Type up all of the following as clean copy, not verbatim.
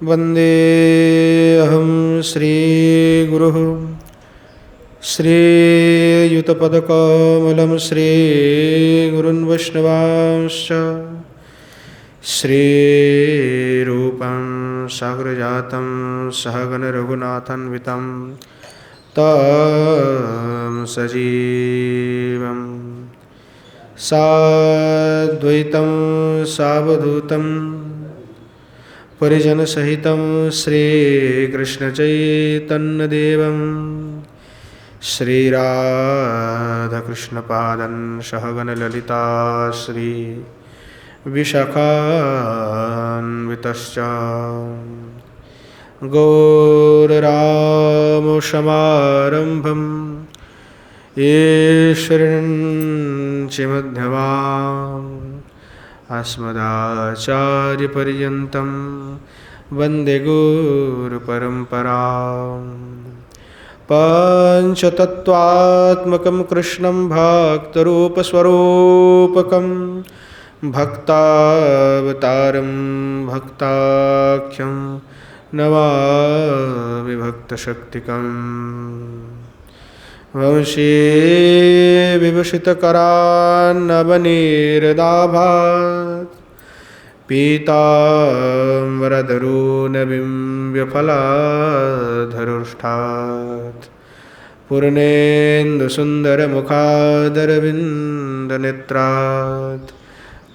वन्देऽहं श्रीगुरुः श्रीयुतपदकमलं श्रीगुरुन् वैष्णवांश्च श्रीरूपं साग्रजातं सहगण रघुनाथान्वितं तं सजीवं साद्वैतं सावधूतं परिजनसहितं श्रीकृष्णचैतन्यदेवं श्रीराधाकृष्णपादं सहगणललिता श्री विशाखान्वितश्च गौररामशमारम्भं ईश्वरं मध्यमाम् अस्मदाचार्यपर्यन्तं वन्दे गुरुपरम्पराम् पञ्चतत्त्वात्मकं कृष्णं भक्तरूपस्वरूपकं भक्तावतारं भक्ताख्यं नमामि भक्तशक्तिकम् वंशी विभूषितकरान्नवनीरदाभात् पीताम्बरधरोनबिम्बफलाधरुष्ठात् पूर्णेन्दुसुन्दरमुखादरविन्दनेत्रात्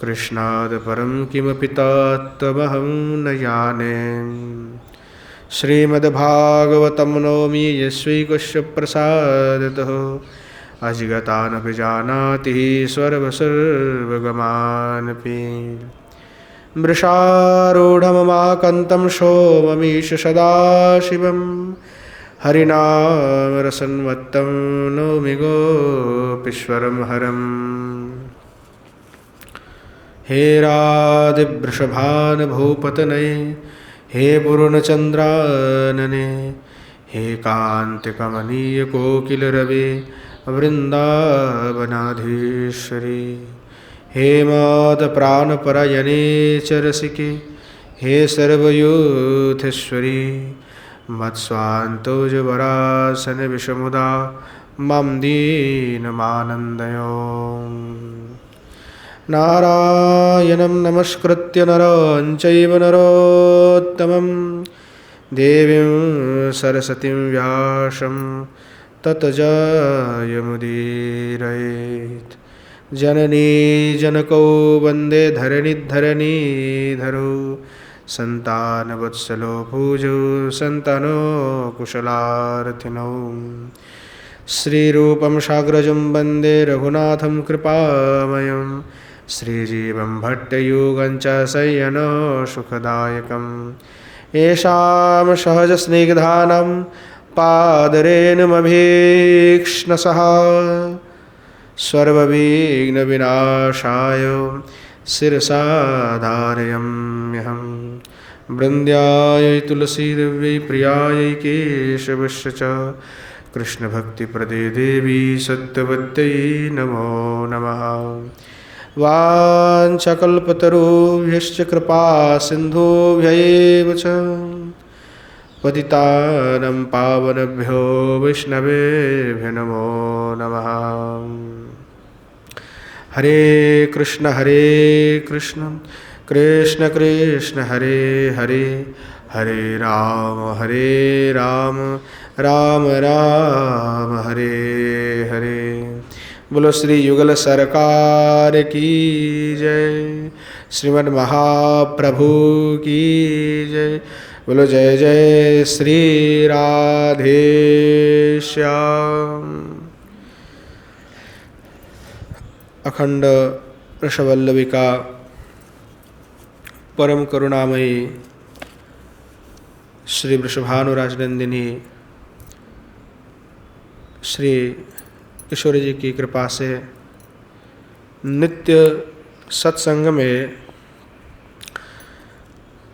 कृष्णात् परं किमपि तत्त्वमहं न जाने। श्रीमद्भागवतं नौमि यस्यैकस्य प्रसादतः अजिगतानपि जानाति सर्वगमानपि मृषारूढममाकन्तं सोममीश सदाशिवं हरिनामरसन्मत्तं नौमि गोपीश्वरं हरम्। हे राधिवृषभान भूपतनये हे पूर्णचन्द्रानने हे कान्तिकमनीय कोकिलरवे वृन्दावनाधीश्वरी हे मातप्राणपरायणे च रसिके हे सर्वयूथेश्वरी मत्स्वान्तोजवरासन विषमुदा मां दीनमानन्दयो। नारायणं नमस्कृत्य नरं चैव नरोत्तमं देवीं सरस्वतीं व्यासं ततो जयमुदीरयेत्। जननी जनकौ वन्दे धरणिधरो सन्तानवत्सलो भुजौ सन्तानो कुशलार्थिनौ। श्रीरूपं साग्रजं वन्दे रघुनाथं कृपामयं श्रीजीवं भट्टयुगं च शय्यनो सुखदायकम्। येषां सहजस्निग्धानं पादरेणुमभीक्ष्णसः सर्वविघ्नविनाशाय शिरसा धारयाम्यहम्। वृन्द्यायै तुलसीदेव्यै प्रियायै केशवस्य च कृष्णभक्तिप्रदे देवी सत्यवत्यै नमो नमः। वाञ्छकल्पतरुभ्यश्च कृपा सिन्धुभ्यैव च पतितानं पावनेभ्यो वैष्णवेभ्यो नमो नमः। हरे कृष्ण कृष्ण कृष्ण हरे हरे हरे राम राम राम हरे हरे। बोलो श्री युगल सरकार की जय, श्रीमद् महाप्रभु की जय। बोलो जय जय श्री राधे श्याम। अखंड रसवल्लभिका परम करुणामयी श्री वृषभानुराजनंदिनी श्री किशोरी जी की कृपा से नित्य सत्संग में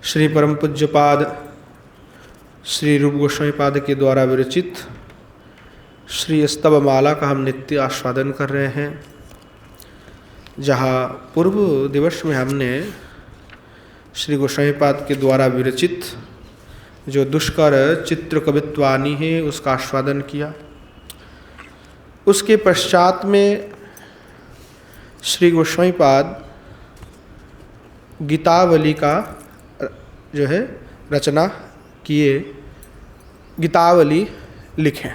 श्री परम पूज्यपाद श्री रूप गोस्वामी पाद के द्वारा विरचित श्री स्तव माला का हम नित्य आस्वादन कर रहे हैं। जहाँ पूर्व दिवस में हमने श्री गोस्वामी पाद के द्वारा विरचित जो दुष्कर चित्र कवित्वानी है उसका आस्वादन किया। उसके पश्चात में श्री गोस्वामी पाद गीतावली का जो है रचना किए, गीतावली लिखें।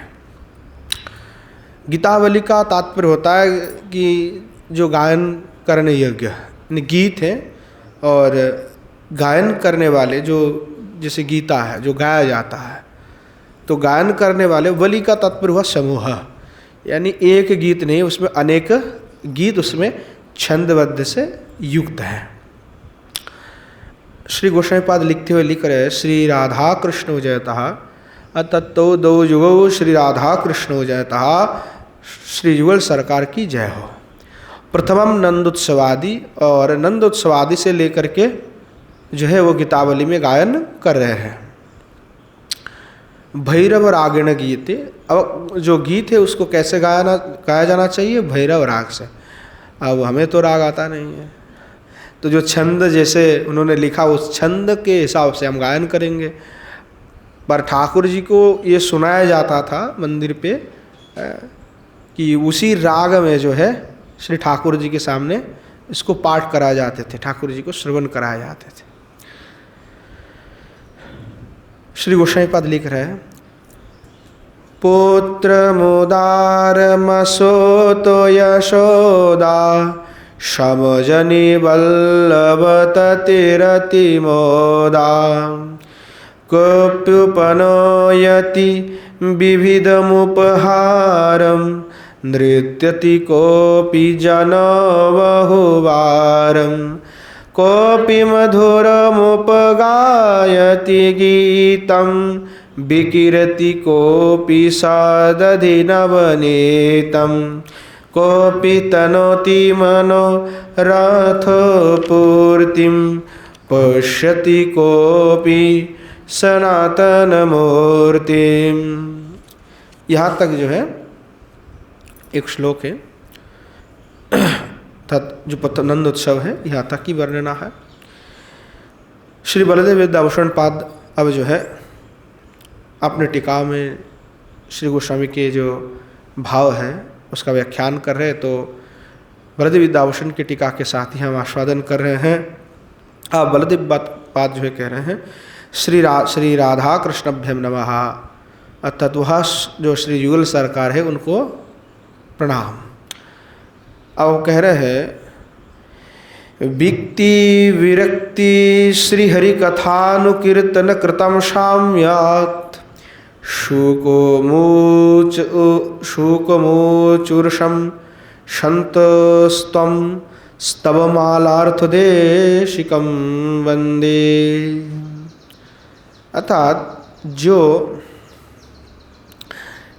गीतावली का तात्पर्य होता है कि जो गायन करने योग्य गीत है और गायन करने वाले, जो जैसे गीता है जो गाया जाता है, तो गायन करने वाले, वली का तात्पर्य हुआ समूह, यानी एक गीत नहीं, उसमें अनेक गीत उसमें छंदबद्ध से युक्त है। श्री गोस्वामी पाद लिखते हुए लिख रहे हैं, श्री राधा कृष्ण जयतः अतत्तो दो युगो श्री राधा कृष्ण जयतः, श्री युगल सरकार की जय हो। प्रथमम नंदोत्सवादि, और नंदोत्सवादि से लेकर के जो है वो गीतावली में गायन कर रहे हैं। भैरव रागेण गीते, अब जो गीत है उसको कैसे गाया जाना चाहिए? भैरव राग से। अब हमें तो राग आता नहीं है, तो जो छंद जैसे उन्होंने लिखा उस छंद के हिसाब से हम गायन करेंगे। पर ठाकुर जी को ये सुनाया जाता था मंदिर पे कि उसी राग में जो है श्री ठाकुर जी के सामने इसको पाठ कराए जाते थे, ठाकुर जी को श्रवण कराए जाते थे। श्री गोस्वामी पाद लिख रहे हैं, पुत्र मुदार मसोतो यशोदा समजनी वल्लभ ततिरति मोदा, कोप्युपनयति विविधमुपहारं नृत्यति कोऽपि जन बहुवारं, कोऽपि मधुरमुपगायति गीतं विकीर्ति कोऽपि सदधि नवनीतं, कोऽपि तनोति मनोरथपूर्तिं पश्यति कोऽपि सनातनमूर्तिम्। यहाँ तक जो है एक श्लोक है, जो नंदोत्सव है, यहाँ तक की वर्णना है। श्री बलदेव विद्याभूषण पाद अब जो है अपने टीका में श्री गोस्वामी के जो भाव है उसका व्याख्यान कर रहे हैं। तो बलदेव विद्याभूषण की टीका के साथ ही हम आस्वादन कर रहे हैं। अब बलदेव पाद जो है कह रहे हैं, श्री राधा कृष्णभ्यम नमः, अर्थात वह जो श्री युगल सरकार है उनको प्रणाम। अब कह रहे हैं, विक्ति विरक्ति श्री हरि कथानुकीर्तन कृतम साम्यात्, शूकमूचुर्षम संतस्त्वं स्तवमालार्थदेशिकं वंदे। अर्थात जो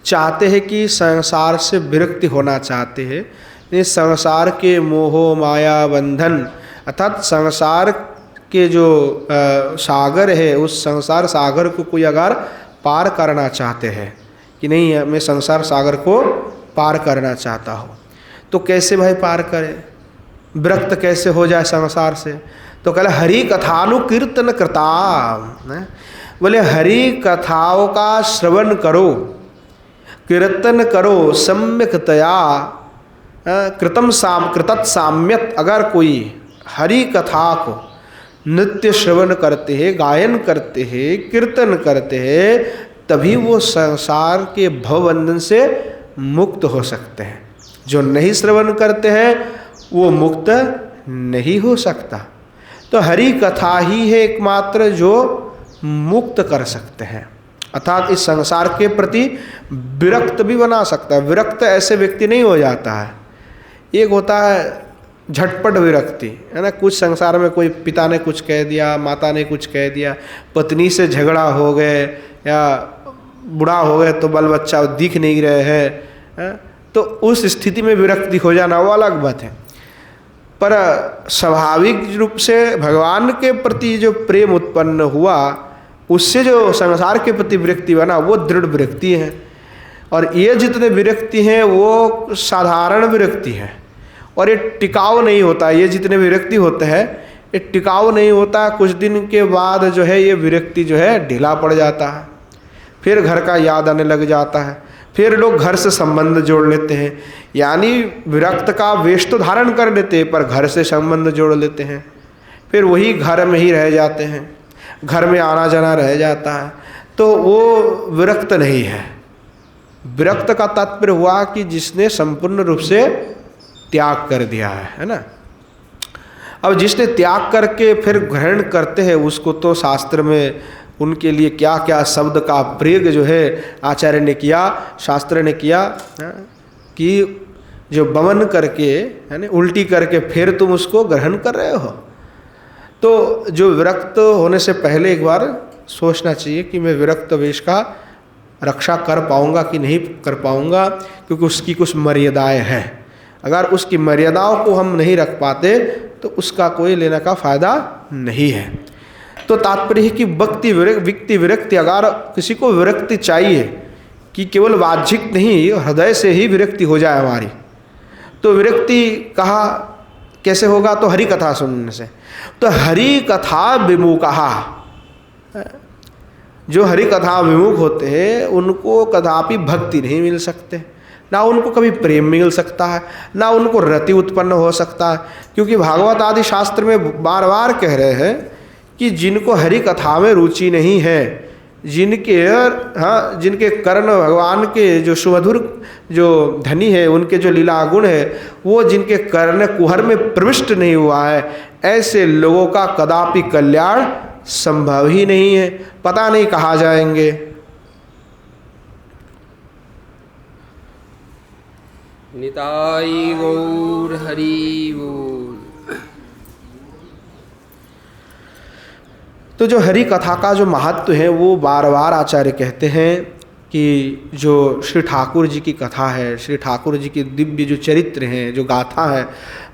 चाहते हैं कि संसार से विरक्ति होना चाहते हैं, ये संसार के मोह माया बंधन अर्थात संसार के जो सागर है, उस संसार सागर को कोई अगर पार करना चाहते हैं कि नहीं मैं संसार सागर को पार करना चाहता हूँ, तो कैसे भाई पार करें, विरक्त कैसे हो जाए संसार से? तो कहला हरि कथानुकीर्तन कृताम, बोले हरि कथाओं का श्रवण करो, कीर्तन करो सम्यकतया, कृतत साम्यत। अगर कोई हरि कथा को नित्य श्रवण करते हैं, गायन करते हैं, कीर्तन करते हैं, तभी वो संसार के भवबंधन से मुक्त हो सकते हैं। जो नहीं श्रवण करते हैं वो मुक्त नहीं हो सकता। तो हरि कथा ही है एकमात्र जो मुक्त कर सकते हैं, अर्थात इस संसार के प्रति विरक्त भी बना सकता है। विरक्त ऐसे व्यक्ति नहीं हो जाता है, एक होता है झटपट विरक्ति, है ना। कुछ संसार में कोई पिता ने कुछ कह दिया, माता ने कुछ कह दिया, पत्नी से झगड़ा हो गए या बूढ़ा हो गए तो बाल बच्चा दिख नहीं रहे हैं, तो उस स्थिति में विरक्ति हो जाना वो अलग बात है। पर स्वाभाविक रूप से भगवान के प्रति जो प्रेम उत्पन्न हुआ, उससे जो संसार के प्रति विरक्ति बना वो दृढ़ विरक्ति है। और ये जितने विरक्ति हैं वो साधारण विरक्ति है और ये टिकाऊ नहीं होता। ये जितने विरक्ति होते हैं ये टिकाऊ नहीं होता, कुछ दिन के बाद जो है ये विरक्ति जो है ढीला पड़ जाता है, फिर घर का याद आने लग जाता है, फिर लोग घर से संबंध जोड़ लेते हैं, यानी विरक्त का वेश तो धारण कर लेते हैं पर घर से संबंध जोड़ लेते हैं, फिर वही घर में ही रह जाते हैं, घर में आना जाना रह जाता है, तो वो विरक्त नहीं है। विरक्त का तात्पर्य हुआ कि जिसने संपूर्ण रूप से त्याग कर दिया है ना। अब जिसने त्याग करके फिर ग्रहण करते हैं उसको तो शास्त्र में उनके लिए क्या क्या शब्द का प्रयोग जो है आचार्य ने किया, शास्त्र ने किया कि जो बमन करके है ना, उल्टी करके फिर तुम उसको ग्रहण कर रहे हो। तो जो विरक्त होने से पहले एक बार सोचना चाहिए कि मैं विरक्त वेश का रक्षा कर पाऊंगा कि नहीं कर पाऊंगा, क्योंकि उसकी कुछ मर्यादाएं हैं। अगर उसकी मर्यादाओं को हम नहीं रख पाते तो उसका कोई लेने का फायदा नहीं है। तो तात्पर्य है कि व्यक्ति विरक्ति, अगर किसी को विरक्ति चाहिए कि केवल वाचिक नहीं हृदय से ही विरक्ति हो जाए हमारी, तो विरक्ति कहा कैसे होगा, तो हरि कथा सुनने से। तो हरि कथा विमुखः, जो हरि कथा विमुख होते हैं उनको कदापि भक्ति नहीं मिल सकते, ना उनको कभी प्रेम मिल सकता है, ना उनको रति उत्पन्न हो सकता है, क्योंकि भागवत आदि शास्त्र में बार बार कह रहे हैं कि जिनको हरि कथा में रुचि नहीं है, जिनके कर्ण भगवान के जो सुमधुर जो धनी है, उनके जो लीला गुण है, वो जिनके कर्ण कुहर में प्रविष्ट नहीं हुआ है, ऐसे लोगों का कदापि कल्याण संभव ही नहीं है। पता नहीं कहाँ जाएंगे। निताई गौर हरि बोल। तो जो हरि कथा का जो महत्व है वो बार बार आचार्य कहते हैं कि जो श्री ठाकुर जी की कथा है, श्री ठाकुर जी की दिव्य जो चरित्र हैं, जो गाथा है,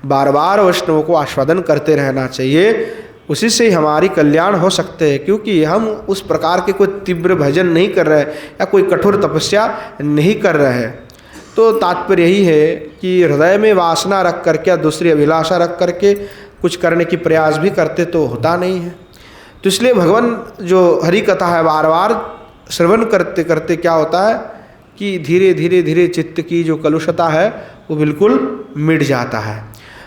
बार बार वैष्णवों को आस्वादन करते रहना चाहिए। उसी से हमारी कल्याण हो सकते हैं, क्योंकि हम उस प्रकार के कोई तीव्र भजन नहीं कर रहे या कोई कठोर तपस्या नहीं कर रहे हैं। तो तात्पर्य यही है कि हृदय में वासना रख करके या दूसरी अभिलाषा रख करके कुछ करने की प्रयास भी करते तो होता नहीं है। तो इसलिए भगवान जो हरि कथा है बार बार श्रवण करते करते क्या होता है कि धीरे धीरे धीरे चित्त की जो कलुषता है वो बिल्कुल मिट जाता है।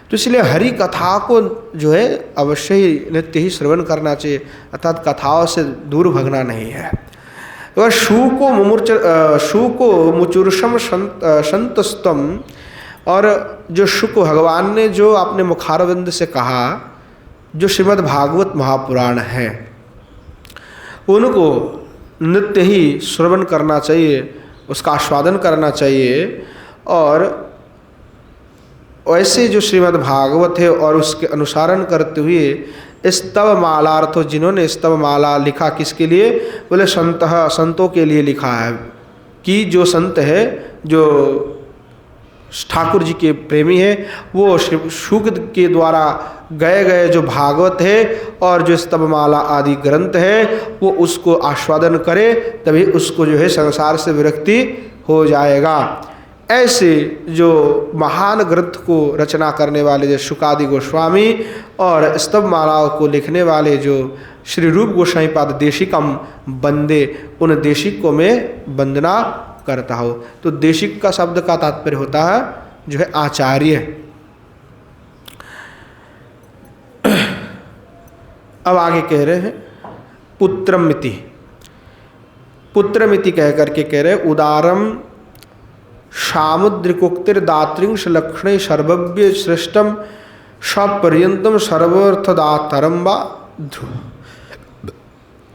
तो इसलिए हरि कथा को जो है अवश्य ही नित्य ही श्रवण करना चाहिए, अर्थात कथाओं से दूर भगना नहीं है। तो शु को मुचुर्षम संतस्तम, और जो शुक भगवान ने जो अपने मुखारविंद से कहा, जो श्रीमद् भागवत महापुराण है, उनको नित्य ही श्रवण करना चाहिए, उसका आस्वादन करना चाहिए। और ऐसे जो श्रीमद् भागवत है और उसके अनुसरण करते हुए स्तव मालार्थ, जिन्होंने स्तव माला लिखा किसके लिए, बोले संतों के लिए लिखा है, कि जो संत है, जो ठाकुर जी के प्रेमी है, वो शुक के द्वारा गए गए जो भागवत है और जो स्तवमाला आदि ग्रंथ है वो उसको आस्वादन करे, तभी उसको जो है संसार से विरक्ति हो जाएगा। ऐसे जो महान ग्रंथ को रचना करने वाले जो शुकादि गोस्वामी और स्तवमालाओं को लिखने वाले जो श्री रूप गोस्वामी पाद देशिकम बंदे, उन देशिक को मैं वंदना करता हो। तो देशिक का शब्द का तात्पर्य होता है जो है आचार्य। अब आगे कह रहे हैं पुत्रमिति, पुत्रमिति कह करके कह रहे उदारम सामुद्रिकोक्तिर दात्रिंश लक्षण सर्वव्य श्रेष्ठम सपर्यंतम सर्वर्थदातरम वा ध्रुव।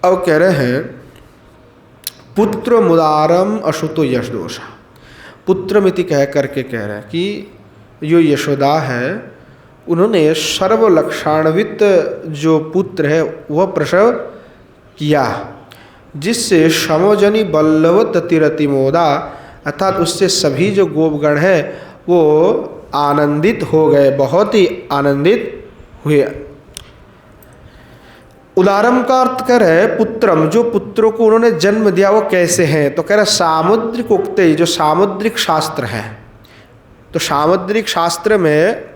अब कह रहे हैं पुत्र मुदारम अशुतो यश दोष। पुत्रमिति कह करके कह रहे हैं कि जो यशोदा है उन्होंने सर्वलक्षान्वित जो पुत्र है वह प्रसव किया, जिससे समोजनी बल्लवत तिरति मोदा, अर्थात उससे सभी जो गोपगण हैं वो आनंदित हो गए, बहुत ही आनंदित हुए। उदारम का अर्थ कर है पुत्रम, जो पुत्रों को उन्होंने जन्म दिया वो कैसे हैं, तो कह रहे सामुद्रिक उक्ते, जो सामुद्रिक शास्त्र है। तो सामुद्रिक शास्त्र में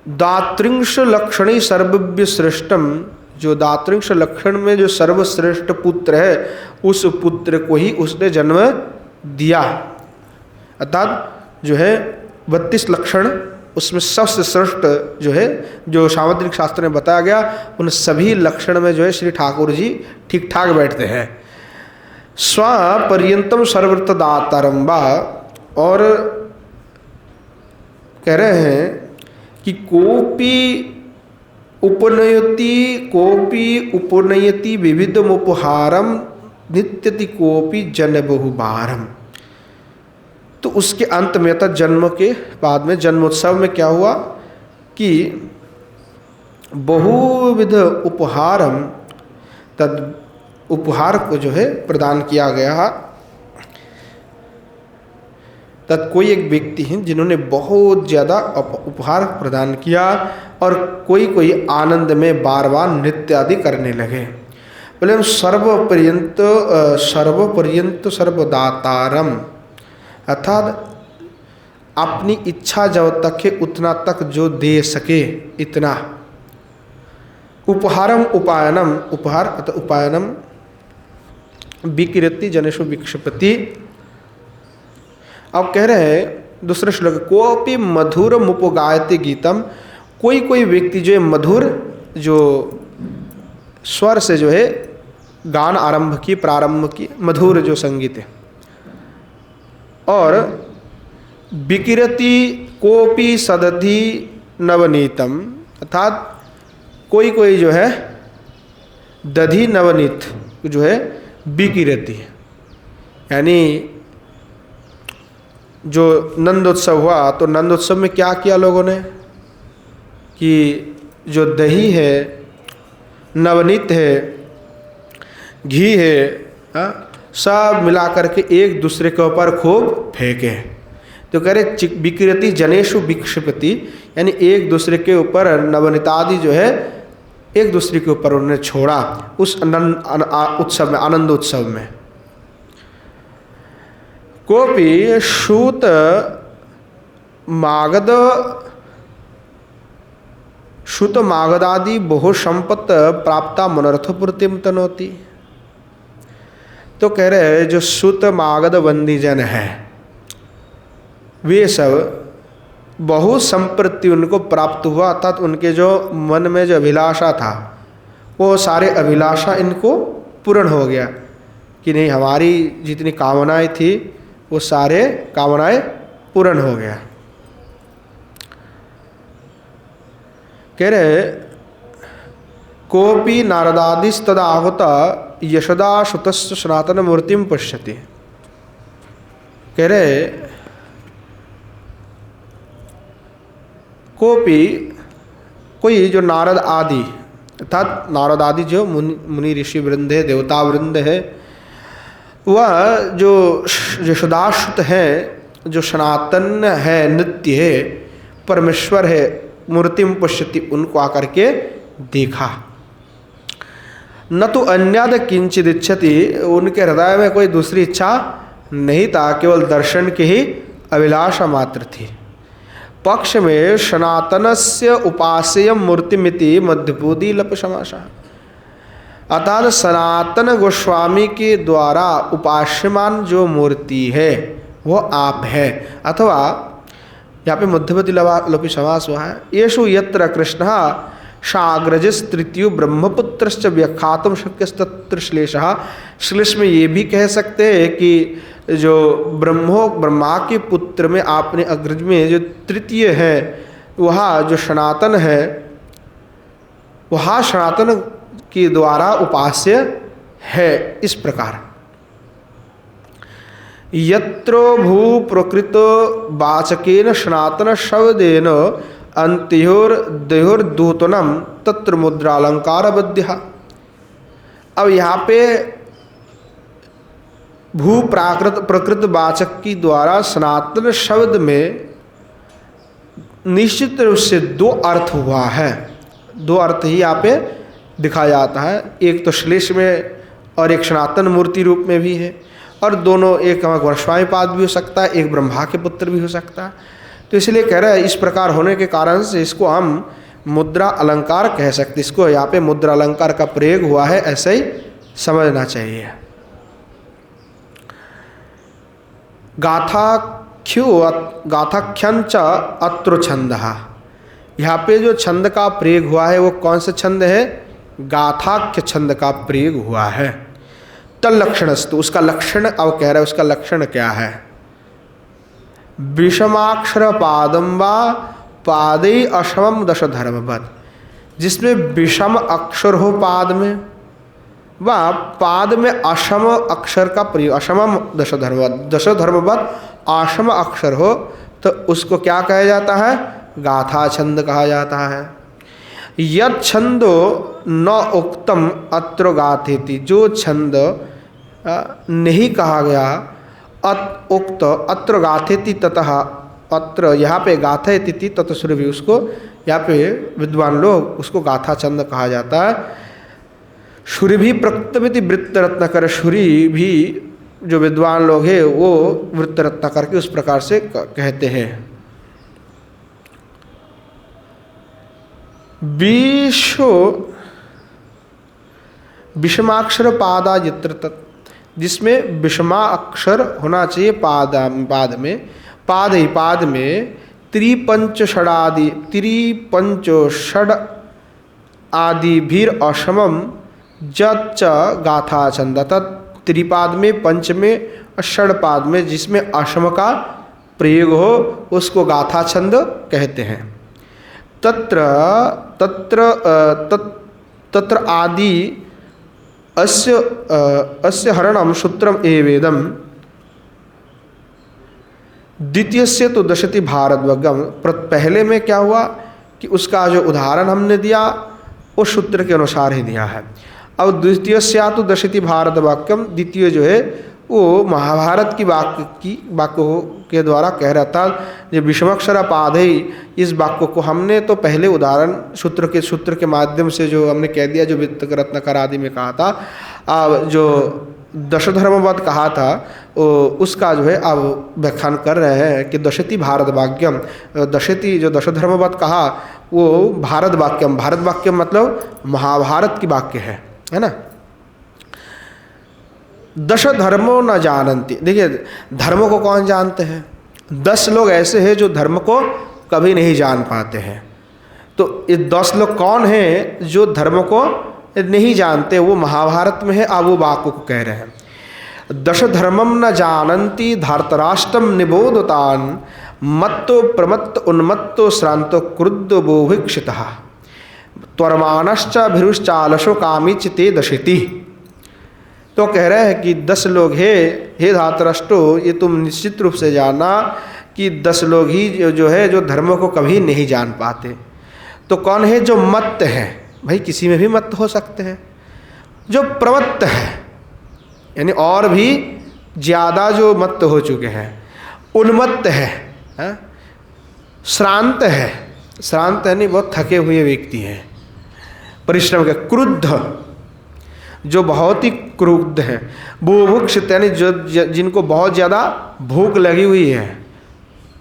दात्रिंश लक्षणी सर्वव्य श्रेष्ठम, जो दात्रिंश लक्षण में जो सर्वश्रेष्ठ पुत्र है उस पुत्र को ही उसने जन्म दिया। अर्थात जो है 32 लक्षण उसमें सबसे श्रेष्ठ जो है, जो सामुद्रिक शास्त्र में बताया गया, उन सभी लक्षण में जो है श्री ठाकुर जी ठीक ठाक बैठते हैं। स्वपर्यंतम सर्वत्र दातारंबा, और कह रहे हैं कि कोपी उपनयति विविधम उपहारम नित्यति कोपी जन बहुबारम। तो उसके अंत में था जन्म के बाद में जन्मोत्सव में क्या हुआ कि बहुविध उपहारम, तद उपहार को जो है प्रदान किया गया। तद कोई एक व्यक्ति हैं जिन्होंने बहुत ज़्यादा उपहार प्रदान किया और कोई कोई आनंद में बार बार नृत्य आदि करने लगे। बोले हम सर्वपर्यंत सर्वदातारम, अर्थात अपनी इच्छा जब तक है उतना तक जो दे सके इतना। उपहारम उपायनम, उपहार अतः उपायनम विकिरति जनेषु विक्षिपति। अब कह रहे हैं दूसरे श्लोक, कोपि मधुर मुपगायते गीतम, कोई कोई व्यक्ति जो है मधुर जो स्वर से जो है गान प्रारंभ की मधुर जो संगीत है। और विकिरति कोपि सदधि नवनीतम, अर्थात कोई कोई जो है दधि नवनीत जो है विकिरति, यानी जो नंदोत्सव हुआ तो नंदोत्सव में क्या किया लोगों ने कि जो दही है, नवनीत है, घी है, सब मिला करके एक दूसरे के ऊपर खूब फेंके। तो कह रहे विकृति जनेषु विक्षिपति, यानी एक दूसरे के ऊपर नवनीतादि जो है एक दूसरे के ऊपर उन्होंने छोड़ा उस उत्सव में, आनंद उत्सव में। कोपि शूत मागदादि बहु संपत्त प्राप्ता मनर्थपूर्तिम तनोति। तो कह रहे हैं जो सूत मागध बंदी जन है वे सब बहुत संपत्ति उनको प्राप्त हुआ, अर्थात उनके जो मन में जो अभिलाषा था वो सारे अभिलाषा इनको पूर्ण हो गया कि नहीं, हमारी जितनी कामनाएं थी वो सारे कामनाएं पूर्ण हो गया। कह रहे कोपि नारदादिस्तदा आहुता यशोदा सुतस्य सनातन मूर्तिम पश्यति। कह रहे कोई जो नारद आदि, अर्थात नारद आदि जो मुनि ऋषि वृंद है, देवता वृंद है, वह जो यशोदाश्रुत है, जो सनातन है, नित्य है, परमेश्वर है, मूर्तिम पश्यति, उनको आकर के देखा। न तो अन्याद किंचित इच्छति, उनके हृदय में कोई दूसरी इच्छा नहीं था, केवल दर्शन की ही अभिलाषा मात्र थी। पक्ष में सनातनस्य उपासेयम मूर्तिमिति मध्यबोधि लप समासा, अर्थात सनातन गोस्वामी के द्वारा उपास्यमान जो मूर्ति है वो आप है, अथवा यहाँ पे मध्यवर्ती लोपी समास हुआ है। येषु यत्र कृष्ण साग्रजिस तृतीय ब्रह्मपुत्रश्च व्याख्यातुम शक्यस्तत्र श्लेषः। श्लेष में ये भी कह सकते हैं कि जो ब्रह्मा के पुत्र में आपने अग्रज में जो तृतीय है वह जो सनातन है, वह सनातन के द्वारा उपास्य है। इस प्रकार यत्रो भू प्रकृत वाचकेन सनातन शब्देन अंत्योर्दयोर्दूतनम तत्र मुद्रालंकार बद्ध। अब यहाँ पे भू प्राकृत प्रकृत वाचक की द्वारा सनातन शब्द में निश्चित रूप से दो अर्थ हुआ है, दो अर्थ ही यहाँ पे दिखाया जाता है। एक तो श्लेष में और एक सनातन मूर्ति रूप में भी है, और दोनों एक गोस्वामी पाद भी हो सकता है, एक ब्रह्मा के पुत्र भी हो सकता है। तो इसलिए कह रहा है इस प्रकार होने के कारण से इसको हम मुद्रा अलंकार कह सकते, इसको यहाँ पे मुद्रा अलंकार का प्रयोग हुआ है ऐसे ही समझना चाहिए। गाथाख्यंच अत्र छंदः, यहाँ पे जो छंद का प्रयोग हुआ है वो कौन सा छंद है? गाथाख्य छंद का प्रयोग हुआ है। तल्लक्षणस्तु, उसका लक्षण अब कह रहा है, उसका लक्षण क्या है? विषमाक्षर पादम वा पादे अशमम दश धर्मवत्, जिसमें विषम अक्षर हो पाद में व पाद में असम अक्षर का प्रयोग, असमम दश धर्मवत् असम अक्षर हो तो उसको क्या कहा जाता है? गाथा छंद कहा जाता है। यद छंदो न उक्तम अत्र गाथेति, जो छंद नहीं कहा गया उक्त अत्र गाथेति ततः अत्र, यहाँ पे गाथेति तत सुरभि, उसको यहाँ पे विद्वान लोग उसको गाथा छंद कहा जाता है। सुरभि प्रकृतमिति वृत्त रत्नाकर, सुरी भी जो विद्वान लोग हैं वो वृत्त रत्नाकर के उस प्रकार से कहते हैं। विषमाक्षर पादा यत्र तत्, जिसमें विषमा अक्षर होना चाहिए पाद में, पाद में त्रिपंच षड आदि भीर असमम जच्च गाथा छंद, तत् त्रिपाद में, पंच में और षडपाद में जिसमें असम का प्रयोग हो उसको गाथा छंद कहते हैं। तत्र आदि अस्य हरणम सूत्रम एवेदम, द्वितीय से तो दशति भारद्वाक्यम, पहले में क्या हुआ कि उसका जो उदाहरण हमने दिया वो सूत्र के अनुसार ही दिया है। अब द्वितीय से तो दशति भारद्वाक्यम, द्वितीय जो है वो महाभारत की वाक्य के द्वारा कह रहा था। जो विषमाक्षर पाद है, इस वाक्य को हमने तो पहले उदाहरण सूत्र के माध्यम से जो हमने कह दिया, जो वित्त रत्नाकर आदि में कहा था, जो दशधर्मवत कहा था उसका जो है अब व्याख्यान कर रहे हैं कि दशति भारत वाक्यम, दशति जो दशधर्मवत कहा वो भारत वाक्यम, भारत वाक्यम मतलब महाभारत की वाक्य है ना। दश धर्मो न जानन्ति, देखिए धर्म को कौन जानते हैं? 10 लोग ऐसे हैं जो धर्म को कभी नहीं जान पाते हैं। तो ये 10 लोग कौन हैं जो धर्म को नहीं जानते? वो महाभारत में है। अब वो वाक्य को कह रहे हैं, दश धर्मम न जानन्ति धार्तराष्ट्रम निबोधतान मत्तो प्रमत्त उन्मत्तो श्रांतो क्रुद्ध बोभिक्षितः त्वरमानश्च भिरुश्चालशो कामी चिते दशिति। तो कह रहे हैं कि 10 लोग हे धातराष्ट्रो, ये तुम निश्चित रूप से जानना कि 10 लोग ही जो है जो धर्म को कभी नहीं जान पाते। तो कौन है? जो मत्त है, भाई किसी में भी मत्त हो सकते हैं। जो प्रमत्त है यानी और भी ज़्यादा जो मत्त हो चुके हैं, उन्मत्त है, श्रांत है, श्रांत यानी बहुत थके हुए व्यक्ति हैं, परिश्रम के, क्रुद्ध जो बहुत ही क्रुद्ध हैं, बुभुक्षित यानी जो जिनको बहुत ज़्यादा भूख लगी हुई है,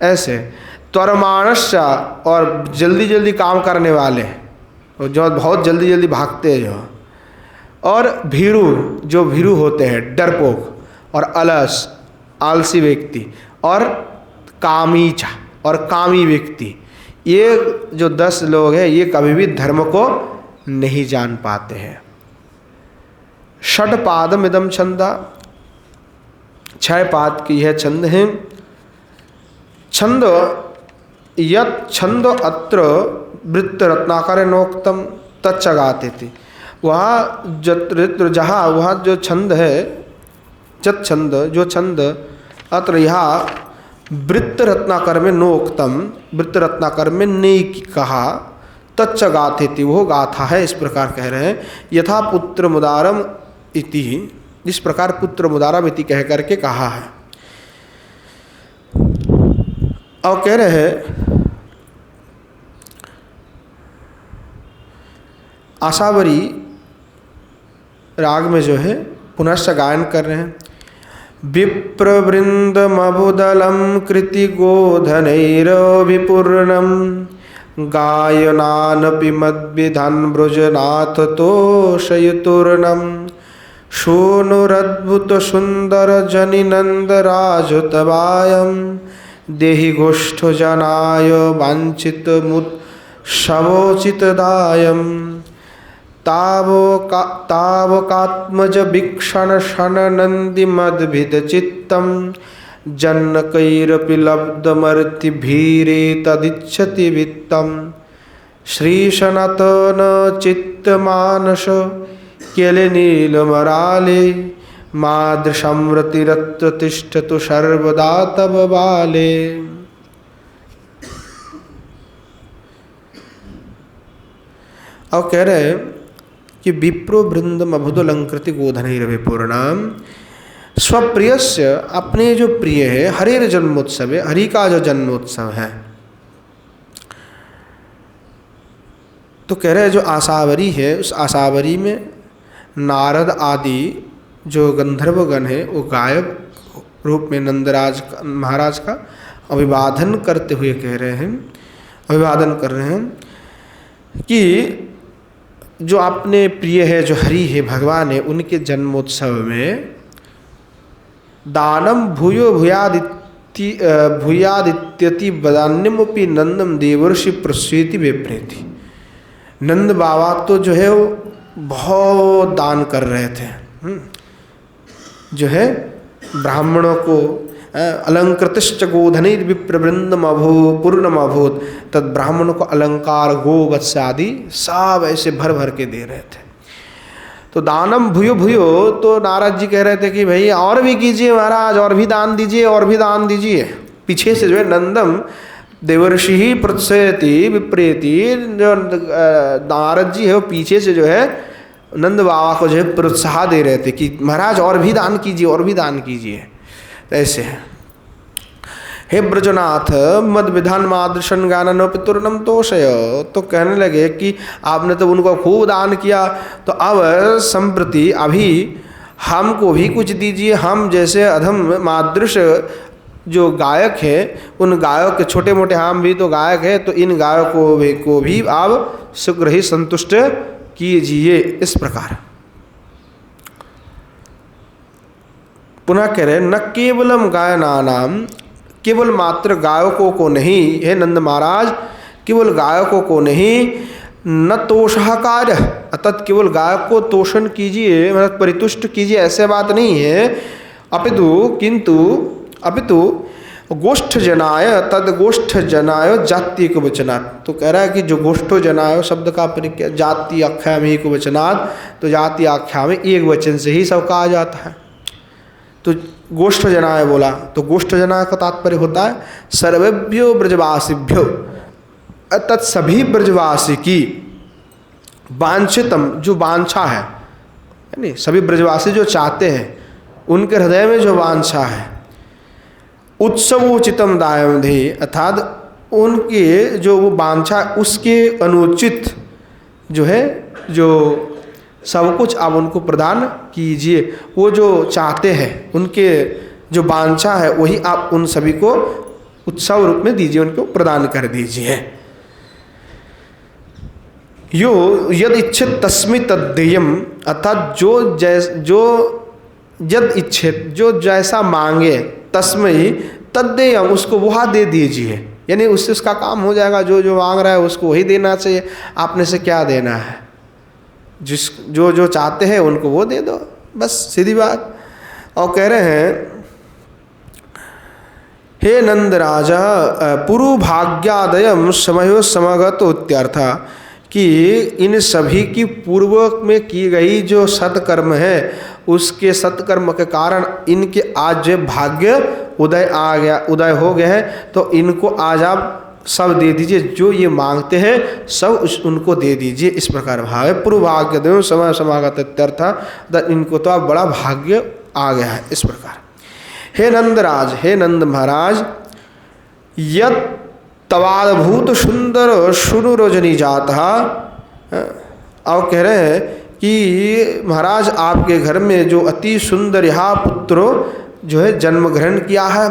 ऐसे त्वरमानश्च और जल्दी जल्दी काम करने वाले, जो बहुत जल्दी जल्दी भागते हैं जो, और भीरू जो भीरू होते हैं, डरपोक और अलस आलसी व्यक्ति, और कामीचा और कामी व्यक्ति, ये जो 10 लोग हैं ये कभी भी धर्म को नहीं जान पाते हैं। षडपादम इदम छंदा, 6 पाद की यह छंद है। छंद यत् छंद अत्र वृत्त रत्नाकर नोक्तम तच्च गाते थे, वहाँ जहाँ वहाँ जो छंद है, जत छंद जो छंद अत्र यहाँ वृत्त रत्नाकर में नोक्तम, वृत्त रत्नाकर में नहीं कहा, तच्च गाते थी, वो गाथा है। इस प्रकार कह रहे हैं, यथा पुत्र मुदारम इति, इस प्रकार पुत्र मुदारम इति कह करके कहा है। और कह रहे हैं आशावरी राग में जो है पुनश्च गायन कर रहे हैं, विप्रवृन्दमबुदलं कृतिगोधनैरभिपूर्णं गायनानपि मद्विधान् वृजनाथ तोषयतूर्णं शूनुरद्भुतसुन्दरजनिनन्दराजतवायं देहि गोष्ठजनाय वाञ्छितमुत्सवोचितदायं तावकात्मजवीक्षणशननन्दिमद्भिदचित्तं जन्नकैरपि लब्धमर्तिभीरे तदिच्छति वित्तं श्रीसनातन चित्तमानस केलिनीलमराले मादृशमृतिरत्र तिष्ठतु सर्वदा तव बाले। और कह रहे हैं कि विप्रो वृंदम अभुदलंकृति गोधनैरभिपूर्णाम, स्वप्रियस्य, अपने जो प्रिय है, हरेर जन्मोत्सव है, हरि का जो जन्मोत्सव है। तो कह रहे हैं जो आसावरी है, उस आसावरी में नारद आदि जो गंधर्वगण है वो गायक रूप में नंदराज महाराज का अभिवादन करते हुए कह रहे हैं, अभिवादन कर रहे हैं कि जो अपने प्रिय है, जो हरि है, भगवान है, उनके जन्मोत्सव में दानम भूयो भूयादित्यति वदान्यमपि नंदम देवर्षि प्रसूति विप्रेति। नंद बाबा तो जो है वो बहुत दान कर रहे थे, जो है ब्राह्मणों को अलंकृतिश्च गोधनैर विप्रवृंदम पूर्णम अभूत, तद ब्राह्मणों को अलंकार गो वत्स आदि सब ऐसे भर भर के दे रहे थे। तो दानम भूयो भूयो, तो नारद जी कह रहे थे कि भाई और भी कीजिए महाराज, और भी दान दीजिए, और भी दान दीजिए। पीछे से जो है नंदम देवर्षि ही प्रसयति विप्रेति, जो नारद जी है वो पीछे से जो है नंद बाबा को जो है प्रोत्साह दे रहे थे कि महाराज और भी दान कीजिए, और भी दान कीजिए। ऐसे है, हे ब्रजनाथ मद विधान मादृशन गानन पितुर्नम तोषय। तो कहने लगे कि आपने तो उनको खूब दान किया, तो अब संप्रति अभी हमको भी कुछ दीजिए। हम जैसे अधम मादृश जो गायक है, उन गायक के छोटे मोटे, हम भी तो गायक है, तो इन गायकों को भी आप शीघ्र ही संतुष्ट कीजिए। इस प्रकार पुनः कह रहे न केवलम गायनानाम, केवल मात्र गायकों को नहीं, हे नंद महाराज, केवल गायकों को नहीं, न तोषः कार्य, अर्थात केवल गायक को तोषण कीजिए, मतलब परितुष्ट कीजिए, ऐसे बात नहीं है। अपितु गोष्ठ जनाय तद गोष्ठ जनाय जाति को वचनात्। तो कह रहा है कि जो गोष्ठो जनाय शब्द का परिचय जाति आख्या में को वचनात्, तो जाति आख्या में एक वचन से ही सब कहा जाता है। तो गोष्ठ जनाय बोला, तो गोष्ठ जनाय का तात्पर्य होता है सर्वेभ्यो ब्रजवासिभ्यो, अर्थात सभी ब्रजवासी की वांछितम, जो वांछा है, यानी सभी ब्रजवासी जो चाहते हैं, उनके हृदय में जो वांछा है, उत्सवोचितम दायम धे, अर्थात उनके जो वो वांछा उसके अनुचित जो है, जो सब कुछ आप उनको प्रदान कीजिए। वो जो चाहते हैं, उनके जो वांछा है, वही आप उन सभी को उत्सव रूप में दीजिए, उनको प्रदान कर दीजिए। यो यद इच्छित तस्मै तद्देयम, अर्थात जो यद इच्छित, जो जैसा मांगे, तस्मै तद्देयम, उसको वह दे दीजिए, यानी उससे उसका काम हो जाएगा। जो जो मांग रहा है उसको वही देना चाहिए, आपने से क्या देना है, जो जो चाहते हैं उनको वो दे दो, बस सीधी बात। और कह रहे हैं हे नंद राजा पुरु भाग्यादयम समयो समगत इत्यर्थ, कि इन सभी की पूर्व में की गई जो सत्कर्म है, उसके सत्कर्म के कारण इनके आज जो भाग्य उदय हो गया है, तो इनको आज आप सब दे दीजिए, जो ये मांगते हैं सब उनको दे दीजिए। इस प्रकार भाव है पूर्व भाग्य देव समय समागत इत्यर्थ, इनको तो अब बड़ा भाग्य आ गया है। इस प्रकार हे नंदराज, हे नंद महाराज, यत तवादभूत सुंदर शुनु रजनी जाता। और कह रहे हैं कि महाराज आपके घर में जो अति सुंदर यहाँ पुत्रो जो है जन्म ग्रहण किया है।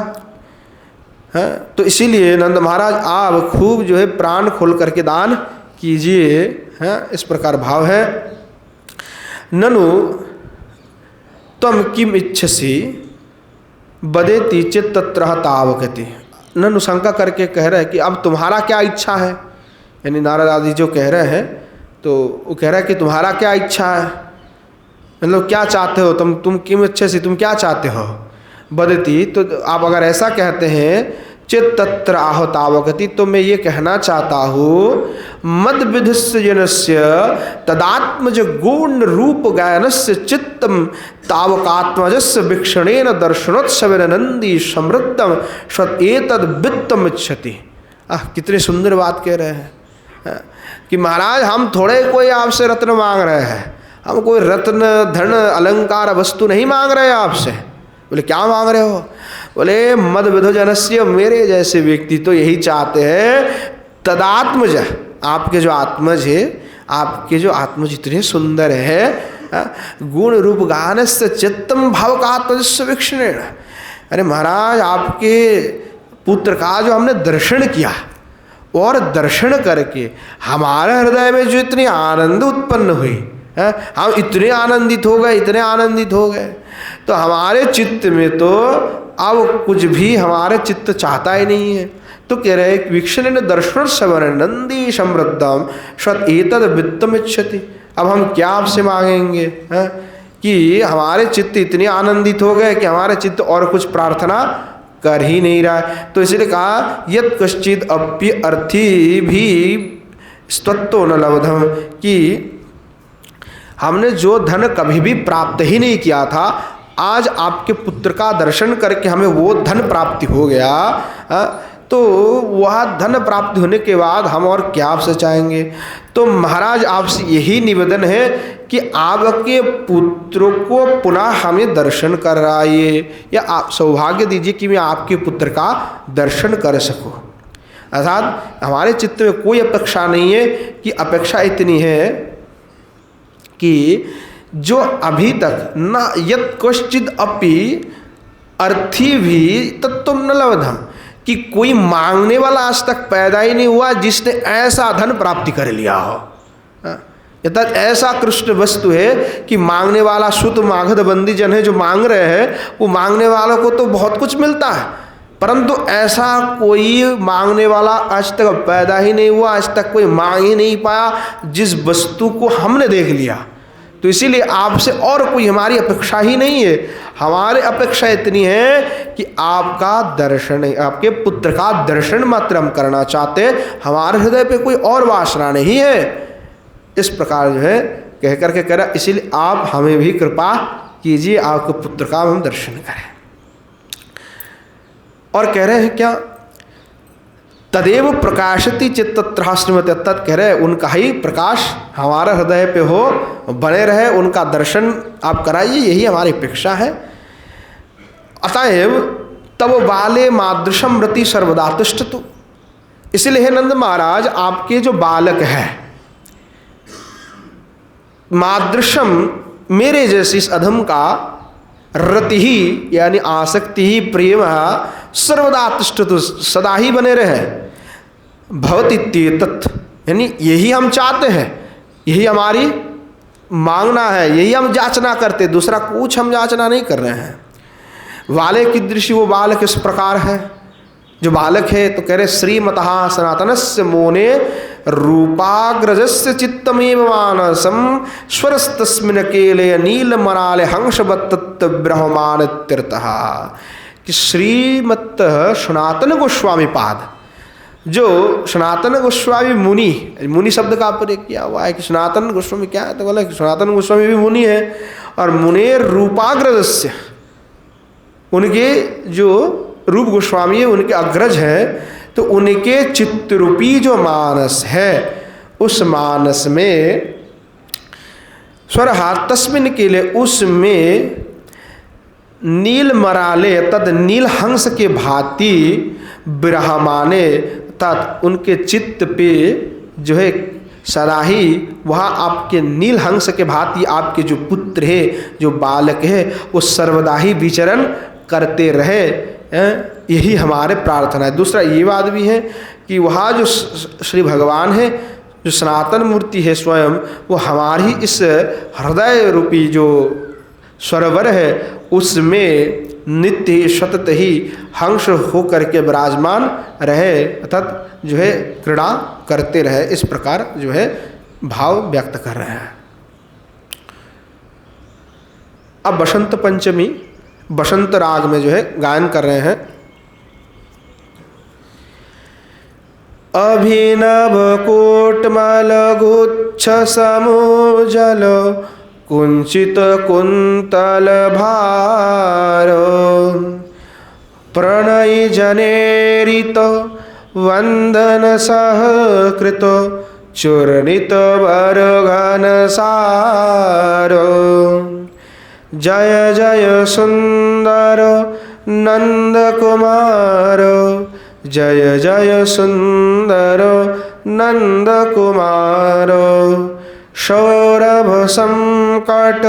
तो इसीलिए नंद महाराज आप खूब जो है प्राण खोल करके दान कीजिए। इस प्रकार भाव है। ननु तम किम इच्छसि बदेति चित्त तावकति। ननु शंका करके कह रहे हैं कि अब तुम्हारा क्या इच्छा है, यानी नारद आदि जो कह रहे हैं, तो वो कह रहा है कि तुम्हारा क्या इच्छा है, मतलब क्या चाहते हो तुम किम इच्छसि, तुम क्या चाहते हो। बदती, तो आप अगर ऐसा कहते हैं चित्त तत्र आहो तावकति, तो मैं ये कहना चाहता हूँ मद विधस्य जनस्य तदात्मज गुण रूप गायनस्य चित्तम तावकात्मजस्य वीक्षणेन दर्शनोत्सवेन नंदी समृद्धम स्वत एतद वित्तम इच्छति। कितनी सुंदर बात कह रहे हैं कि महाराज हम थोड़े कोई आपसे रत्न मांग रहे हैं, हम कोई रत्न धन अलंकार वस्तु नहीं मांग रहे आपसे। बोले क्या मांग रहे हो। बोले मद विधो जनस्य, मेरे जैसे व्यक्ति तो यही चाहते हैं तदात्मज, आपके जो आत्मज है, आपके जो आत्मज इतने सुंदर है, गुण रूप गानस्य चित्तम भाव का आत्मजस्य वीक्षणेन। अरे महाराज आपके पुत्र का जो हमने दर्शन किया और दर्शन करके हमारे हृदय में जो इतनी आनंद उत्पन्न हुई, हम इतने आनंदित हो गए, इतने आनंदित हो गए, तो हमारे चित्त में तो अब कुछ भी हमारे चित्त चाहता ही नहीं है। तो कह रहे वीक्षण दर्शनोत्सव नंदी समृद्धम स्वत एतद वित्तम इच्छति। अब हम क्या आपसे मांगेंगे कि हमारे चित्त इतने आनंदित हो गए कि हमारे चित्त और कुछ प्रार्थना कर ही नहीं रहा है। तो इसलिए कहा यत् कश्चित अप्य अर्थी भी स्तत्तो न लब्धम, कि हमने जो धन कभी भी प्राप्त ही नहीं किया था, आज आपके पुत्र का दर्शन करके हमें वो धन प्राप्ति हो गया। तो वह धन प्राप्ति होने के बाद हम और क्या आपसे चाहेंगे। तो महाराज आपसे यही निवेदन है कि आपके पुत्र को पुनः हमें दर्शन कराइए, या आप सौभाग्य दीजिए कि मैं आपके पुत्र का दर्शन कर सकूं। अर्थात हमारे चित्त में कोई अपेक्षा नहीं है, कि अपेक्षा इतनी है कि जो अभी तक न यत् कश्चिद अपि अर्थी भी तत्तुम न लब्धम, कि कोई मांगने वाला आज तक पैदा ही नहीं हुआ जिसने ऐसा धन प्राप्ति कर लिया हो। अर्थात ऐसा कृष्ण वस्तु है कि मांगने वाला शुद्ध मागध बंदी जन है, जो मांग रहे हैं वो मांगने वालों को तो बहुत कुछ मिलता है, परंतु ऐसा कोई मांगने वाला आज तक पैदा ही नहीं हुआ, आज तक कोई मांग ही नहीं पाया जिस वस्तु को हमने देख लिया। तो इसीलिए आपसे और कोई हमारी अपेक्षा ही नहीं है। हमारी अपेक्षा इतनी है कि आपका दर्शन, आपके पुत्र का दर्शन मात्र हम करना चाहते, हमारे हृदय पे कोई और वासना नहीं है। इस प्रकार जो है कह करके कह रहा, इसीलिए आप हमें भी कृपा कीजिए, आपके पुत्र का हम दर्शन करें। और कह रहे हैं क्या, तदेव प्रकाशति चित्तत्र श्रीमती, तत् कह रहे उनका ही प्रकाश हमारे हृदय पे हो, बने रहे, उनका दर्शन आप कराइए, यही हमारी अपेक्षा है। अतएव तब बाले मादृशम रति सर्वदा तिष्ठतु। इसलिए हे नंद महाराज, आपके जो बालक है मादृशम, मेरे जैसी इस अधम का रति ही यानी आसक्ति ही प्रेम सर्वदा तिष्ठतु, सदा ही बने रहे। भवति तत्, यानी यही हम चाहते हैं, यही हमारी मांगना है, यही हम याचना करते, दूसरा कुछ हम याचना नहीं कर रहे हैं। वाले की दृष्टि वो बालक इस प्रकार है, जो बालक है तो कह रहे श्रीमतः सनातनस्य मोने रूपाग्रजस्य चित्तमेव मानसम स्वरस्तस्मिन् केले नीलमराले हंसवत्तत् ब्रह्मान तीर्थः। कि श्रीमत सनातन गोस्वामी पाद, जो सनातन गोस्वामी मुनि, मुनि शब्द का प्रयोग किया हुआ है कि सनातन गोस्वामी क्या है, तो बोला सनातन गोस्वामी भी मुनि है, और मुने रूपाग्रजस्य, उनके जो रूप गोस्वामी है उनके अग्रज है, तो उनके चित्तरूपी जो मानस है, उस मानस में स्वरहा तस्मिन् के लिए, उसमें नील मराले तद नील हंस के भांति ब्रह्माने, तत् उनके चित्त पे जो है सदा ही वहाँ आपके नील हंस के भांति आपके जो पुत्र है, जो बालक है, वो सर्वदा ही विचरण करते रहे, यही हमारे प्रार्थना है। दूसरा ये बात भी है कि वहाँ जो श्री भगवान है, जो सनातन मूर्ति है स्वयं, वो हमारी इस हृदय रूपी जो सरोवर है उसमें नित्य सतत ही हंस होकर के विराजमान रहे, अर्थात जो है क्रीड़ा करते रहे। इस प्रकार जो है भाव व्यक्त कर रहे हैं। अब बसंत पंचमी बसंत राग में जो है गायन कर रहे हैं। अभिनव कोटमल गुच्छ समूजल कुंचित कुंतल भारो प्रणय जनेरित वंदन सहकृत चूर्णित वरघन सारो जय जय सुंदर नंद कुमार जय जय सुंदर नंद कुमार सौरभ संकट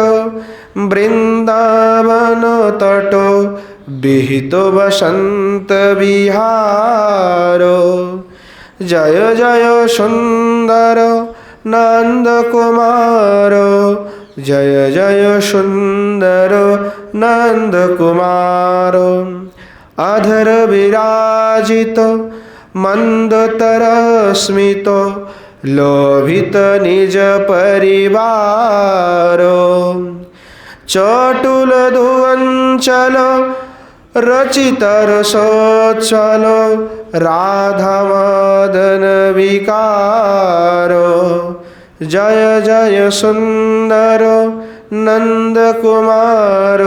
वृंदावन तट विहित बसंत विहारो जय जय सुंदर नंद कुमार जय जय सुंदर नंद कुमार अधर विराजित मंदतर स्मित लोभित निज परिवार चटुल धुवंचल रचित रसोच्छल राधा मदन विकार जय जय सुंदर नंद कुमार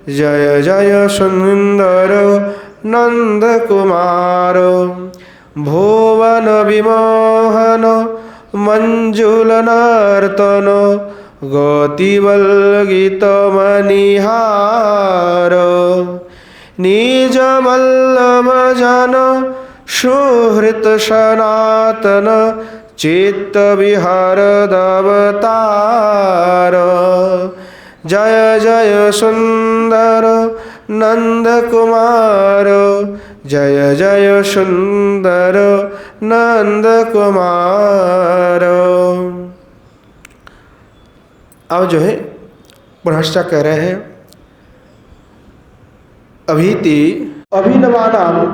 जय जय सुंदर नंद कुमार भुवन विमोहन मंजुल नर्तन गतिवल्गित मनिहार निज वल्लभ जन सुहृत सनातन चित्त विहरद अवतार जय जय सुंदर नंद कुमार जय जय सुंदर नंद कुमार। अब जो है पुनश्चा कह रहे हैं अभीति अभिनवानाम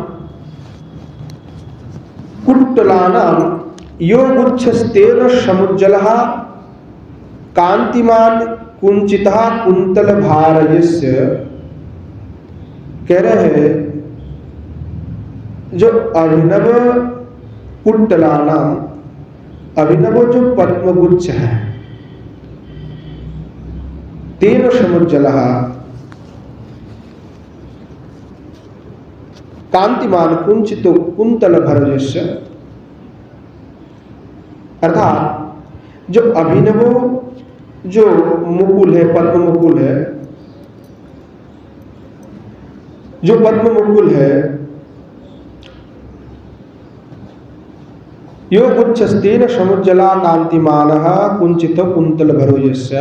कुट्टलानाम योगुच्छस्तेन समुज्जलः कांतिमान कुंचितः कुंतल भारयस्य। कह रहे हैं जो अभिनव कुट्टलानाम, अभिनव जो पद्मगुच्छ है, तेन समुज्जलः कांतिमान कुंचितो कुंतल भरजस्य, अर्थात जो अभिनव जो मुकुल है, पद्म मुकुल है, जो पद्म मुकुल है, यो गुच्छस्तेन समुज्जला कांतिमानः कुंचित कुंतल भरोजस्य,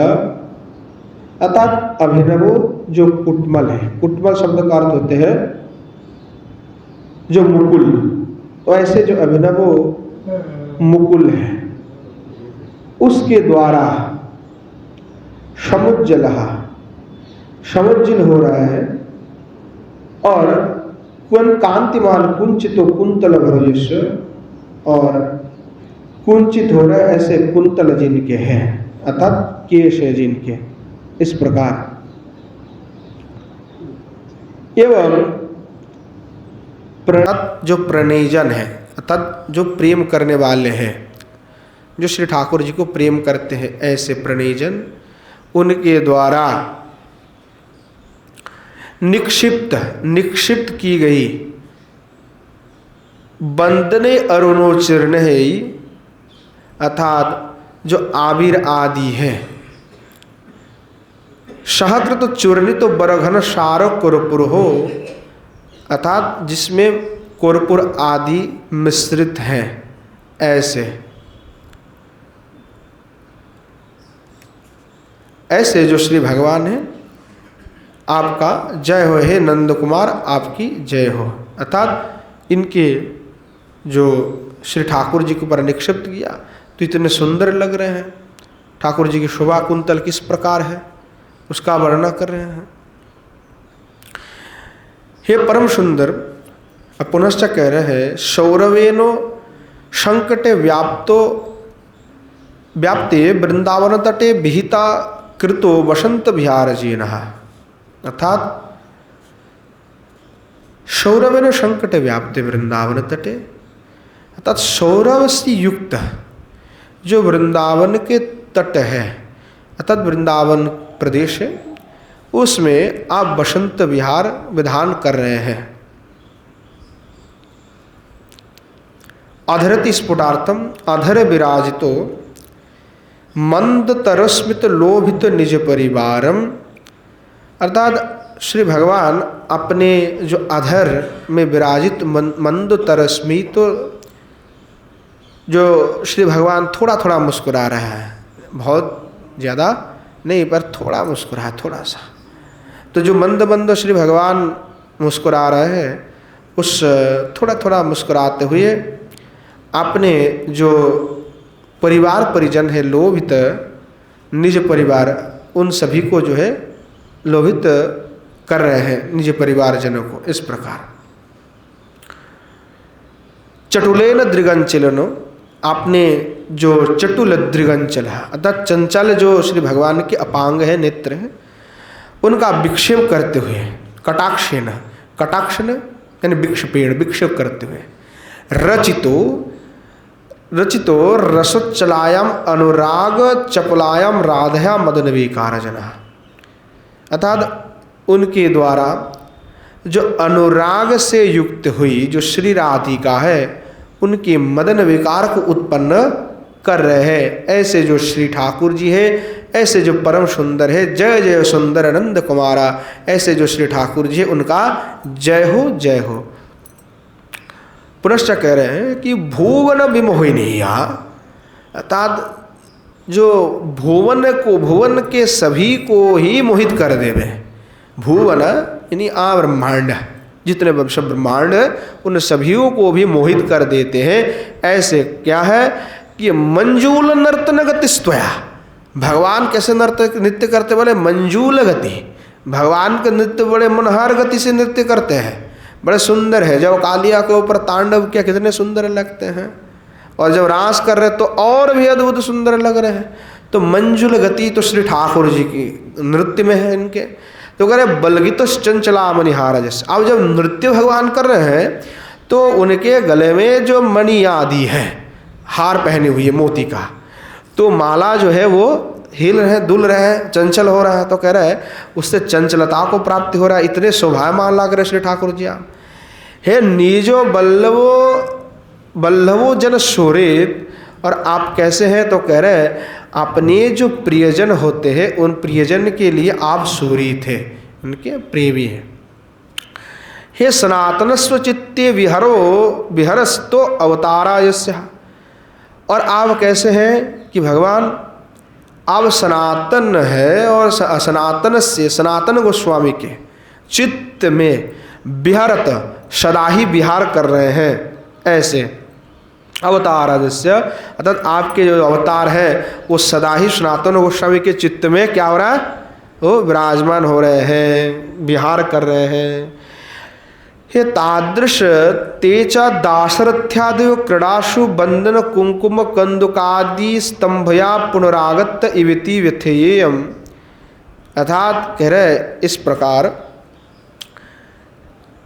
अर्थात अभिनव जो कुटमल है, कुटमल शब्द का अर्थ होते हैं जो मुकुल, तो ऐसे जो अभिनव मुकुल है उसके द्वारा समुज्जलः समुज्जल हो रहा है और कांतिमान कुंचितो कुंतल भरोजस्य, और कुंचित हो रहा है ऐसे कुंतल जिनके हैं, अर्थात केश है जिनके, इस प्रकार। एवं प्रणत जो प्रणयजन है, अर्थात जो प्रेम करने वाले हैं, जो श्री ठाकुर जी को प्रेम करते हैं, ऐसे प्रणयजन उनके द्वारा निक्षिप्त की गई बंदने अरुणोचरण है, अर्थात जो आबिर आदि है, सहकृत चूर्णित बरघन सारो कुरपुर हो, अर्थात जिसमें कुरपुर आदि मिश्रित हैं, ऐसे जो श्री भगवान हैं आपका जय हो, हे नंद कुमार आपकी जय हो। अर्थात इनके जो श्री ठाकुर जी के ऊपर निक्षिप्त किया तो इतने सुंदर लग रहे हैं। ठाकुर जी की शोभा कुंतल किस प्रकार है उसका वर्णन कर रहे हैं। हे परम सुंदर, अब पुनश्च कह रहे हैं सौरवेनो संकटे व्याप्ते वृंदावन तटे विहिता कृतो वसंत विहार जीन। अर्थात सौरवेन संकटे व्याप्ते वृंदावन तटे, अर्थात सौरव से युक्त जो वृंदावन के तट है, अर्थात वृंदावन प्रदेश है, उसमें आप वसंत विहार विधान कर रहे हैं। अधरति स्फुटार्थम अधर विराजितो मंद तरस्मित लोभित निज परिवारम। अर्थात श्री भगवान अपने जो अधर में विराजित मंद तरस्मित, जो श्री भगवान थोड़ा थोड़ा मुस्कुरा रहा है, बहुत ज़्यादा नहीं पर थोड़ा मुस्कुरा है, थोड़ा सा। तो जो मंद मंद श्री भगवान मुस्कुरा रहे हैं, उस थोड़ा थोड़ा मुस्कुराते हुए अपने जो परिवार परिजन है लोभित, निज परिवार, उन सभी को जो है लोभित कर रहे हैं, निज परिवारजनों को। इस प्रकार चटुलेन दृगंचलनो, आपने जो चटुल दृगंचल है अर्थात चंचल जो श्री भगवान के अपांग है, नेत्र है, उनका विक्षेप करते हुए, कटाक्षेन, कटाक्षन यानी विक्षेपेण, विक्षेप करते हुए, रचितो रसोच्चलायाम अनुराग चपलायाम राधया मदन विकारजना। अर्थात उनके द्वारा जो अनुराग से युक्त हुई जो श्री राधिका है, उनके मदन विकार को उत्पन्न कर रहे हैं। ऐसे जो श्री ठाकुर जी है, ऐसे जो परम सुंदर है, जय जय सुंदर नंद कुमारा, ऐसे जो श्री ठाकुर जी है, उनका जय हो, जय हो। पुनश्च कह रहे हैं कि भुवन विमोहिनीया, अर्थात जो भुवन के सभी को ही मोहित कर देवे। भुवन यानी आ ब्रह्मांड, जितने सब ब्रह्मांड उन सभियों को भी मोहित कर देते हैं। ऐसे क्या है कि मंजूल नर्तन गति स्तया, भगवान कैसे नृत्य करते बोले मंजूल गति, भगवान के नृत्य बड़े मनोहर गति से नृत्य करते हैं, बड़े सुंदर है। जब कालिया के ऊपर तांडव किया कितने सुंदर लगते हैं, और जब रास कर रहे तो और भी अद्भुत सुंदर लग रहे हैं। तो मंजुल गति तो श्री ठाकुर जी की नृत्य में है इनके। तो कह रहे बलगित चंचला मणिहार जैसे। अब जब नृत्य भगवान कर रहे हैं तो उनके गले में जो मणि आदि है, हार पहनी हुई है मोती का, तो माला जो है वो हिल रहे, दुल रहे हैं, चंचल हो रहा है। तो कह रहे हैं उससे चंचलता को प्राप्ति हो रहा है। इतने शोभायमान लग रहे श्री ठाकुर जी आप। हे निजो बल्लवो जन शोरित, और आप कैसे हैं? तो कह रहे हैं अपने जो प्रियजन होते हैं उन प्रियजन के लिए आप शोरित थे, उनके प्रेमी हैं। हे सनातन स्वचित्ते विहरस्तो अवतारा यस्या, और आप कैसे हैं कि भगवान आप सनातन है, और सनातन से सनातन गोस्वामी के चित्त में विहरत सदा ही विहार कर रहे हैं। ऐसे अवतार आदस्य, अर्थात आपके जो अवतार है वो सदा ही सनातन गोस्वामी के चित्त में क्या हो रहा है? वो विराजमान हो रहे हैं, विहार कर रहे हैं। हे तादृश तेचा दाशरथ्यादि क्रीड़ाशु बंधन कुंकुम कंदुकादि स्तंभया पुनरागत इविति व्यथेयम। अर्थात कह रहे इस प्रकार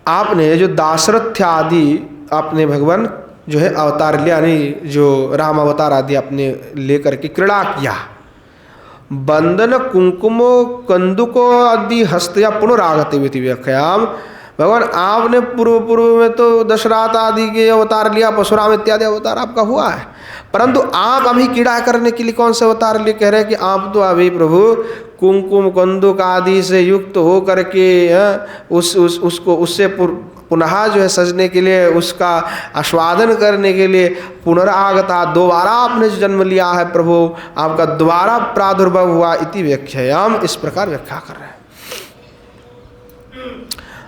आपने जो दाशरथ्यादि आपने भगवान जो है अवतार लिया, यानी जो राम अवतार आदि आपने लेकर के क्रीड़ा किया, बंधन कुंकुम कंदुको आदि हस्तया पुनरागत इविति व्याख्याम। भगवान आपने पूर्व में तो दशरथ आदि के अवतार लिया, परशुराम इत्यादि अवतार आपका हुआ है, परंतु आप अभी क्रीड़ा करने के लिए कौन से अवतार लिए? कह रहे हैं कि आप तो अभी प्रभु कुंकुम कंदुक आदि से युक्त हो करके उसको उससे पुनः जो है सजने के लिए, उसका आस्वादन करने के लिए पुनरागता, दोबारा आपने जो जन्म लिया है प्रभु, आपका दोबारा प्रादुर्भाव हुआ इति व्याख्यायाम। इस प्रकार व्याख्या कर रहे हैं।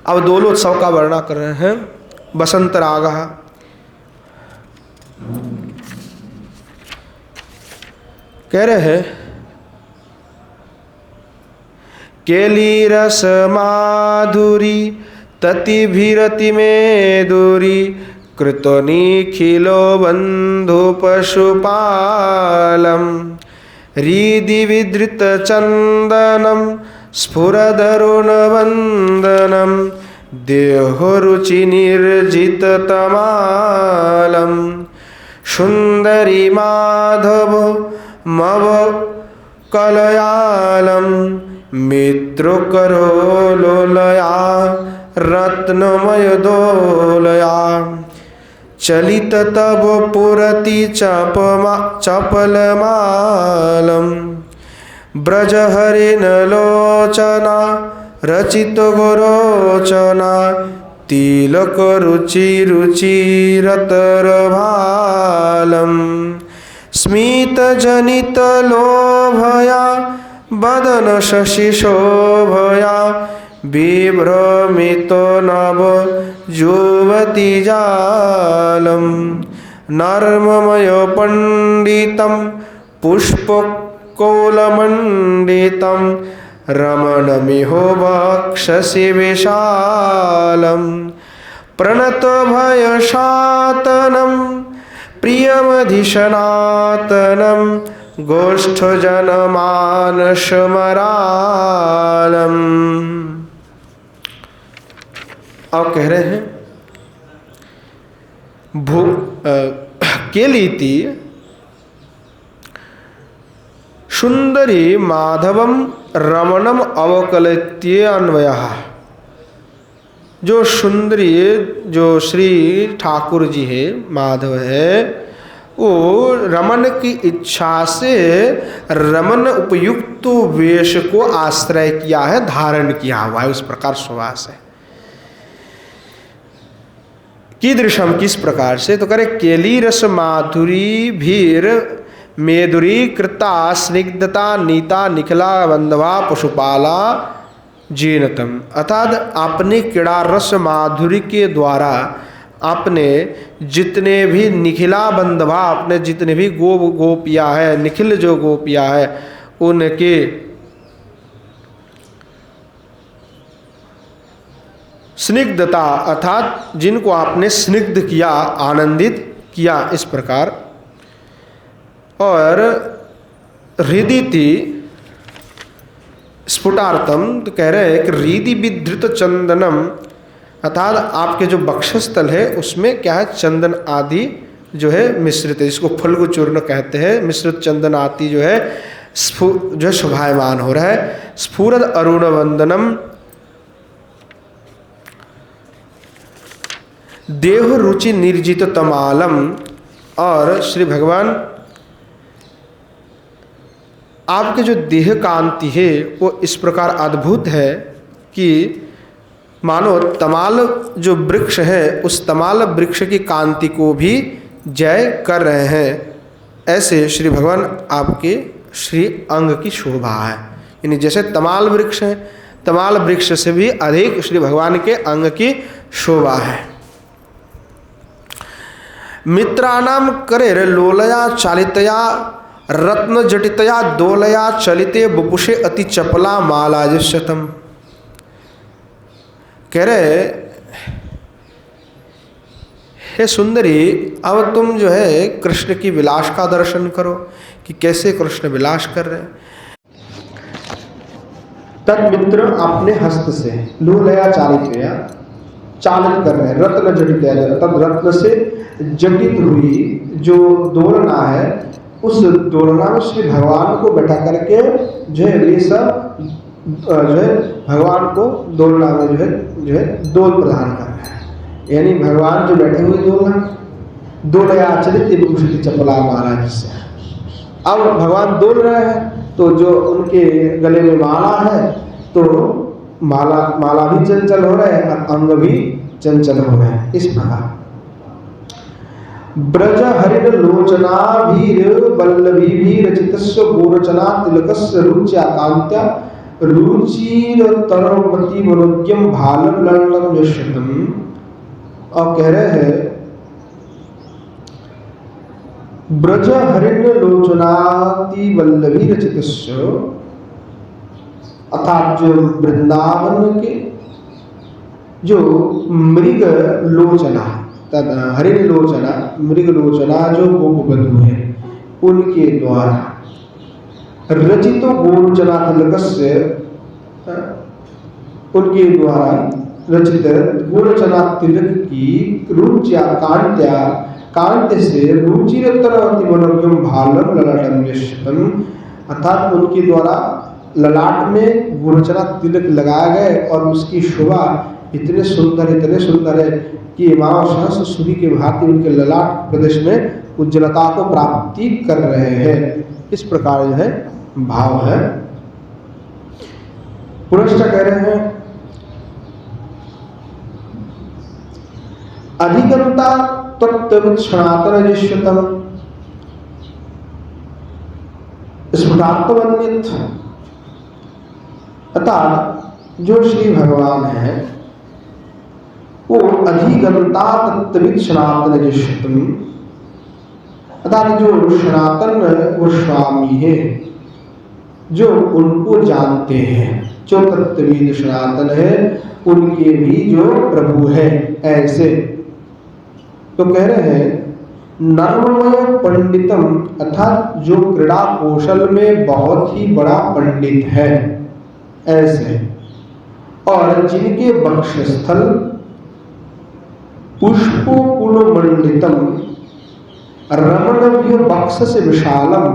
अब दोलोत्सव का वर्णन कर रहे हैं। बसंत राग कह रहे हैं केली रस माधुरी ततिभिरति में दूरी कृतो निखिलो बंधु पशुपालम हृदि विधृत चंदनम स्फुरदरुण वंदनम देहरुचि निर्जित तमालम सुंदरी माधव मव कलयालम मित्रोकरो लोलया रत्नमय दोलया चलित तब पुरति चपलमालम ब्रज हरिण लोचना रचित गोरोचना तिलक रुचि रुचिरतरभालम स्मित जनित लोभया बदन शशि शोभया विभ्रमितो नव युवती जालम नर्ममय पंडितम पुष्पकोलमंडितम रमणमिहो वक्षसि विशालम प्रणत भयशातनम प्रियमधिशनातनम गोष्ठजनमानसमरालम। अब कह रहे हैं केलीति सुंदरी माधवम रमणम अवकलत्य अन्वयः। जो सुंदरी जो श्री ठाकुर जी है, माधव है, वो रमन की इच्छा से रमन उपयुक्त वेश को आश्रय किया है, धारण किया हुआ है, उस प्रकार सुवास है। कीदृशम किस प्रकार से, तो करे केली रस माधुरी भीर मेदुरी कृता स्निग्धता नीता निखिला बंधवा पशुपाला जीनतम। अर्थात आपने क्रीड़ा रस माधुरी के द्वारा आपने जितने भी निखिला बंधवा, आपने जितने भी गोपिया है, निखिल जो गोपिया है, उनके स्निग्धता अर्थात जिनको आपने स्निग्ध किया, आनंदित किया, इस प्रकार। और हृदि थी स्फुटार्थम, तो कह रहे हैं कि हृदि विधृत चंदनम, अर्थात आपके जो वक्षस्थल है उसमें क्या है, चंदन आदि जो है मिश्रित है, जिसको फल्गु चूर्ण कहते हैं। मिश्रित चंदन आदि जो है जो है शोभायमान हो रहा है। स्फुरद अरुण वंदनम देह रुचि निर्जित तमालम। और श्री भगवान आपके जो देह कांति है वो इस प्रकार अद्भुत है कि मानो तमाल जो वृक्ष है उस तमाल वृक्ष की कांति को भी जय कर रहे हैं। ऐसे श्री भगवान आपके श्री अंग की शोभा है, यानी जैसे तमाल वृक्ष है, तमाल वृक्ष से भी अधिक श्री भगवान के अंग की शोभा है। मित्राणाम करे लोलया चालितया रत्न जटितया दोलया चलिते बुपुषे अति चपला मालाजशतम। कह रहे हे सुंदरी, अब तुम जो है कृष्ण की विलास का दर्शन करो कि कैसे कृष्ण विलास कर रहे हैं। तत्मित्र अपने हस्त से लोलया चालितया चालित कर रहे हैं, रत्न जटितया, तद रत्न से जटित हुई जो दोलना है, उस दोलना में श्री भगवान को बैठा करके जो है ये सब जो है भगवान को दोलना में जो है दोल प्रदान कर रहे हैं। यानी भगवान जो बैठे हुए दोलया चलित चपला महाराज से। अब भगवान दोल रहे हैं तो जो उनके गले में माला है तो माला भी चंचल हो रहे हैं और अंग भी चंचल हो रहे हैं। इस प्रकार ब्रज हरिण लोचना भीर बल्लभी भी रचितस्व गोरचना तिलकस्य रुच्या कांत्या रुचिरतरमति मनोज्ञम भालम ललनम यशतम। और कह रहे हैं ब्रज हरिण्य लोचनाति वल्लभी रचितस्य, अर्थात जो वृंदावन के जो मृग लोचना, हरिण लोचना, मृग लोचना जो गोपवधू है उनके द्वारा रचित गोलोचना तिलकस्य, उनके द्वारा रचित गोलोचना तिलक की रुच्या कांत्या, कांत्य से रुचिरतरवति मनोज्ञम भालम ललाटम यशतम, अर्थात उनके द्वारा ललाट में गोलोचना तिलक लगाया गया और उसकी शोभा इतने सुंदर है कि मानव सहस्र सूर्य के भांति उनके ललाट प्रदेश में उज्ज्वलता को प्राप्ति कर रहे हैं। इस प्रकार जो है भाव है। पुनश्च कह रहे हैं अधिगंता तत्व सनातन जिष्यतम स्फुटात्मन्वित, अर्थात जो श्री भगवान है वो अधिगंता तत्विद सनातन जिष्यतम, अर्थात जो सनातन गोस्वामी है जो उनको जानते हैं, जो तत्विद सनातन है उनके भी जो प्रभु है ऐसे। तो कह रहे हैं नर्ममय पंडितम, अर्थात जो क्रीड़ा कौशल में बहुत ही बड़ा पंडित है ऐसे, और जिनके वक्षस्थल पुष्पोकुल मंडितम रमणभ्य वक्ष से विशालम,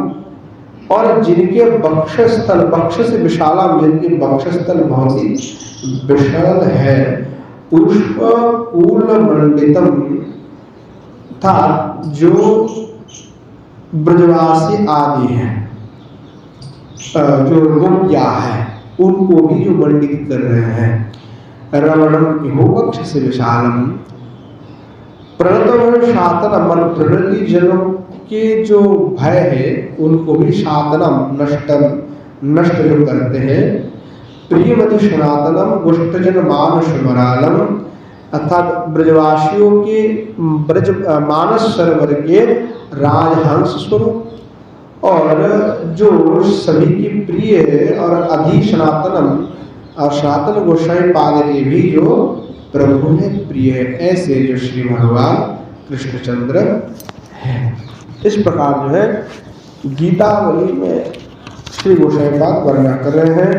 और जिनके वक्षस्थल, वक्ष से विशालम, जिनके वक्षस्थल बहुत ही विशाल है, पुष्पकुल मंडितम, था जो ब्रजवासी आदि हैं, जो गोपिया है उनको भी जो मंडित कर रहे हैं। रमणम इहो वक्ष से विशालम प्रणतम शातनम, प्रणति जनों के जो भय है उनको भी शातनम नष्ट जो करते हैं। प्रियमति सनातनम गुष्टजन मानस मरालम, अर्थात ब्रजवासियों के ब्रज मानस सरोवर के राजहंस स्वरूप, और जो सभी की प्रिय है, और अधि सनातनम, और सनातन गोसाई पाद के भी जो प्रभु है प्रिय है, ऐसे जो श्री भगवान कृष्णचंद्र है। इस प्रकार जो है गीतावली में श्री गोसाई पाद वर्णना कर रहे हैं।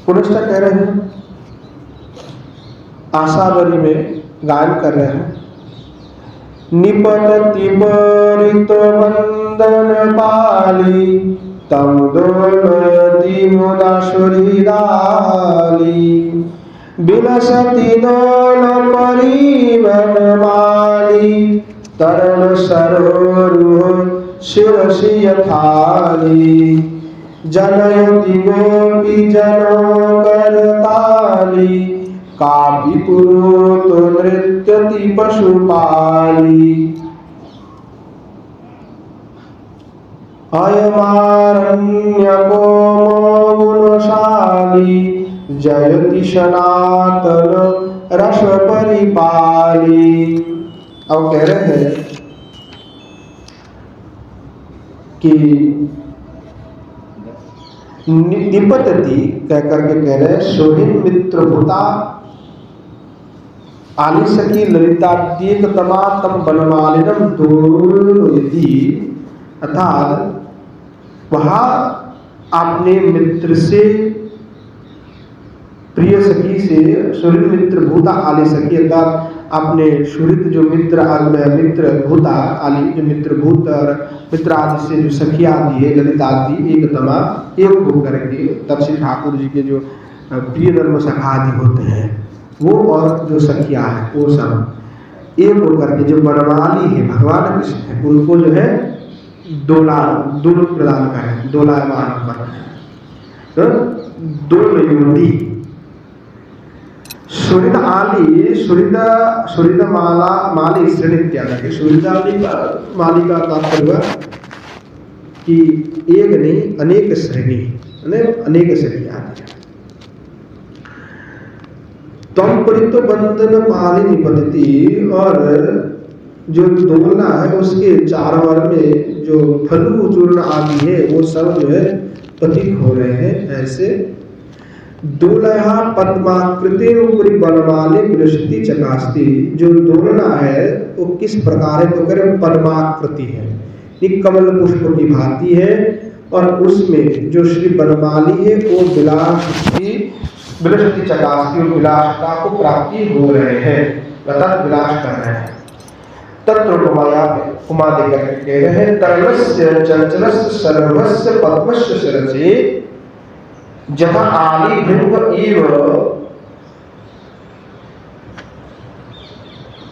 पुनश्च कह रहे हैं आशावरी में गायन कर रहे हैं निपतति परित वंदन पाली तम दोलती मुदा सुरीदाली विलसति दोल परिवन माली तरण सरोरुह शिरसि यथाली जनयति गोपी जनों करताली कापि कुरुतो नृत्यति पशुपाली अयमारण्यको गुणशाली जयति सनातन रस परिपाली। अब कह रहे हैं कि निपतति कह करके कह रहे हैं सोहिन मित्र भूता आली सखी ललिता दीक तमा तम बनमालिनम दोयति, अर्थात वहाँ अपने मित्र से प्रिय सखी से सुहृद मित्र भूता आली सखी, अर्थात अपने सुहृद जो मित्र भूता आली जो मित्र भूत और मित्र आदि से जो सखी आदि है ललिता आदि एक तमा एक होकर के, तब श्री ठाकुर जी के जो प्रिय धर्म सखा आदि होते हैं वो और जो सखिया है वो सब एक होकर के जो बनवाली है भगवान कृष्ण है उनको जो है दोल प्रदान करें, दोलायमान कर दोलयुति सुहृद आली सुहृद माला माली श्रेणी इत्यादि के सुहृद आली माली का तात्पर्य कि एक नहीं अनेक श्रेणी, अनेक श्रेणी आती है। तम परितो बंधन पाली निपतति, और जो दोलना है उसके चारों ओर में जो फलू चूर्ण आदि है वो सब जो है पतित हो रहे हैं। ऐसे दोलहा पद्माकृति ऊपरी बनमाली बृहस्पति चकास्ती, जो दोलना है वो किस प्रकार है तो करें पद्माकृति है, ये कमल पुष्प की भांति है, और उसमें जो श्री बनमाली है वो बृहस्पति चकास्ती और विलासता को प्राप्ति हो रहे हैं, अर्थात विलास कर रहे हैं। तत्र उपमाया उपमा देकर कह रहे हैं तरलस्य चंचलस्य सर्वस्य पद्मस्य शिरसे जहाँ आली भृंग इव,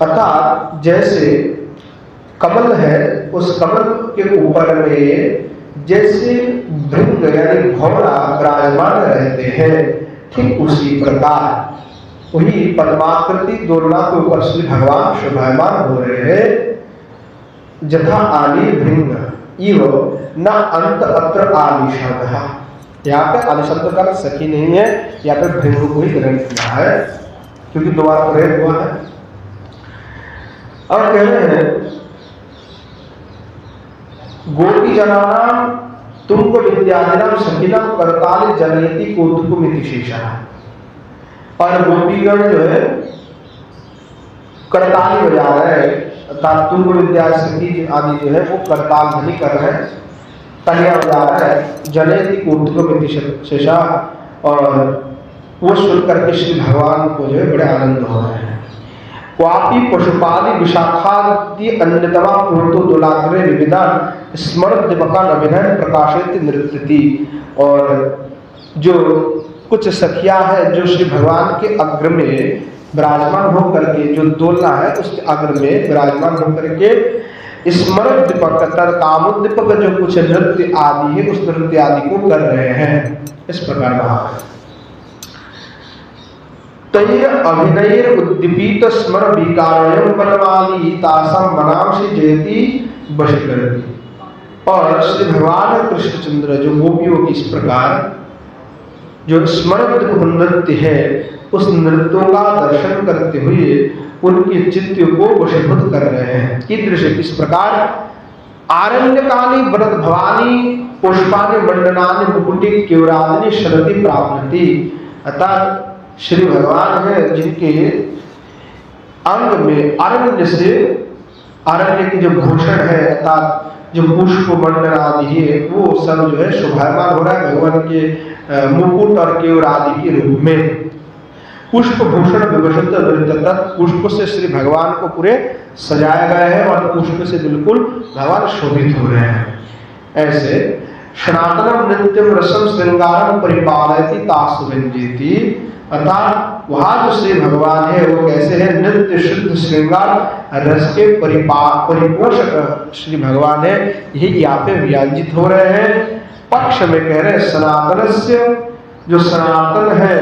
अर्थात जैसे कमल है उस कमल के ऊपर में जैसे भृंग यानी भौरा विराजमान रहते हैं, ठीक उसी प्रकार वही पद्माकृति दोलना के ऊपर श्री भगवान शोभायमान हो रहे हैं। जथा आली भृंग इव न अंत अत्र आली शब्द, यहाँ पे आली शब्द का सखी नहीं है, यहाँ पे भृंग को ही ग्रहण किया है क्योंकि दोबारा प्रयोग हुआ है। और कह रहे हैं गोपी जनानाम तुंग विद्यादिनाम सखिनाम करताल जनयति कौतुकमिति शेषा, और गोपीगण जो है करताली बजा रहे हैं, अर्थात तुंग विद्या सखी आदि जो है वो करताल ध्वनि कर रहे हैं, तालियां बजा रहे हैं, जनयति कौतुकमिति शेषा, और वो सुन करके श्री भगवान को जो है बड़े आनंद हो रहे हैं। क्वापि पशुपाली विशाखादि अन्यतमा पूर्तो दोलाग्रे विविधान स्मरण दिवकान अभिनय प्रकाशित नृत्यति, और जो कुछ सखियां हैं जो श्री भगवान के अग्र में विराजमान होकर के, जो दोलना है उसके अग्र में विराजमान होकर के स्मरण दीपक तथा कामोद्दीपक जो कुछ नृत्य आदि है उस नृत्य आदि को कर रहे हैं। इस प्रकार कहा तैर अभिनय उद्दीपित स्मर विकारयम बनमाली तासम बनांसी जयति वशीकरति, और श्री भगवान कृष्णचंद्र जो गोपियों की इस प्रकार जो स्मरण नृत्य है उस नृत्यों का दर्शन करते हुए उनके चित्त को वशीभूत कर रहे हैं। कीदृश इस प्रकार आरण्यकाली वरद भवानी पुष्पानि मंडनानि मुकुटि केवरादिनी शरति प्राप्नति, अर्थात श्री भगवान है जिनके अंग में अरण्य से अरण्य की जो भूषण है अर्थात जो पुष्प मंडल आदि है वो सब जो है शोभायमान हो रहा है भगवान के मुकुट और केवल आदि के रूप में। पुष्प भूषण विभूषित पुष्प से श्री भगवान को पूरे सजाया गया है और पुष्प से बिल्कुल भगवान शोभित हो रहे हैं। ऐसे सनातनम नृत्यम रसम श्रृंगारम परिपालयति तासु व्यंजयति, अर्थात वहाँ जो श्री भगवान है वो कैसे है, नित्य शुद्ध श्रृंगार रस के परिपोषक श्री भगवान है, यही यहाँ पे व्यांजित हो रहे हैं। पक्ष में कह रहे हैं सनातनस्य, जो सनातन है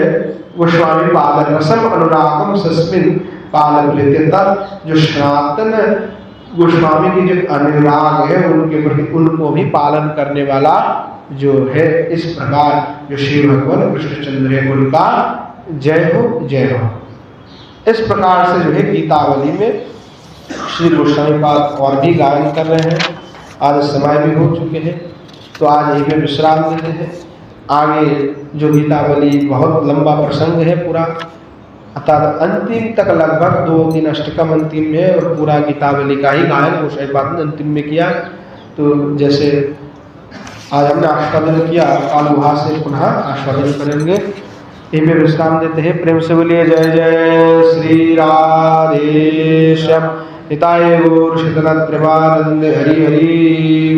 वो स्वामी पाद रसम अनुरागम सस्मिन पालन लेते, तब जो सनातन गोस्वामी की जो अनुराग है उनके प्रति उनको भी पालन करने वाला जो है, इस प्रकार जो श्री भगवान कृष्णचंद्र है उनका जय हो जय हो। इस प्रकार से जो है गीतावली में श्री गोस्वामी पाद और भी गायन कर रहे हैं। आज समय भी हो चुके हैं तो आज यही में विश्राम देते हैं। आगे जो गीतावली बहुत लंबा प्रसंग है पूरा, अर्थात अंतिम तक लगभग 2-3 अष्टकम अंतिम में और पूरा गीतावली का ही गायन गोस्वामी पाद ने अंतिम में किया। तो जैसे आज हमने आस्वादन किया, काल वहाँ से पुनः आस्वादन करेंगे। इनमें विश्राम देते हैं। प्रेम से बोलिए जय जय श्री राधेश्याम। हिताय गौर शीतल प्रेमानंद हरि हरि।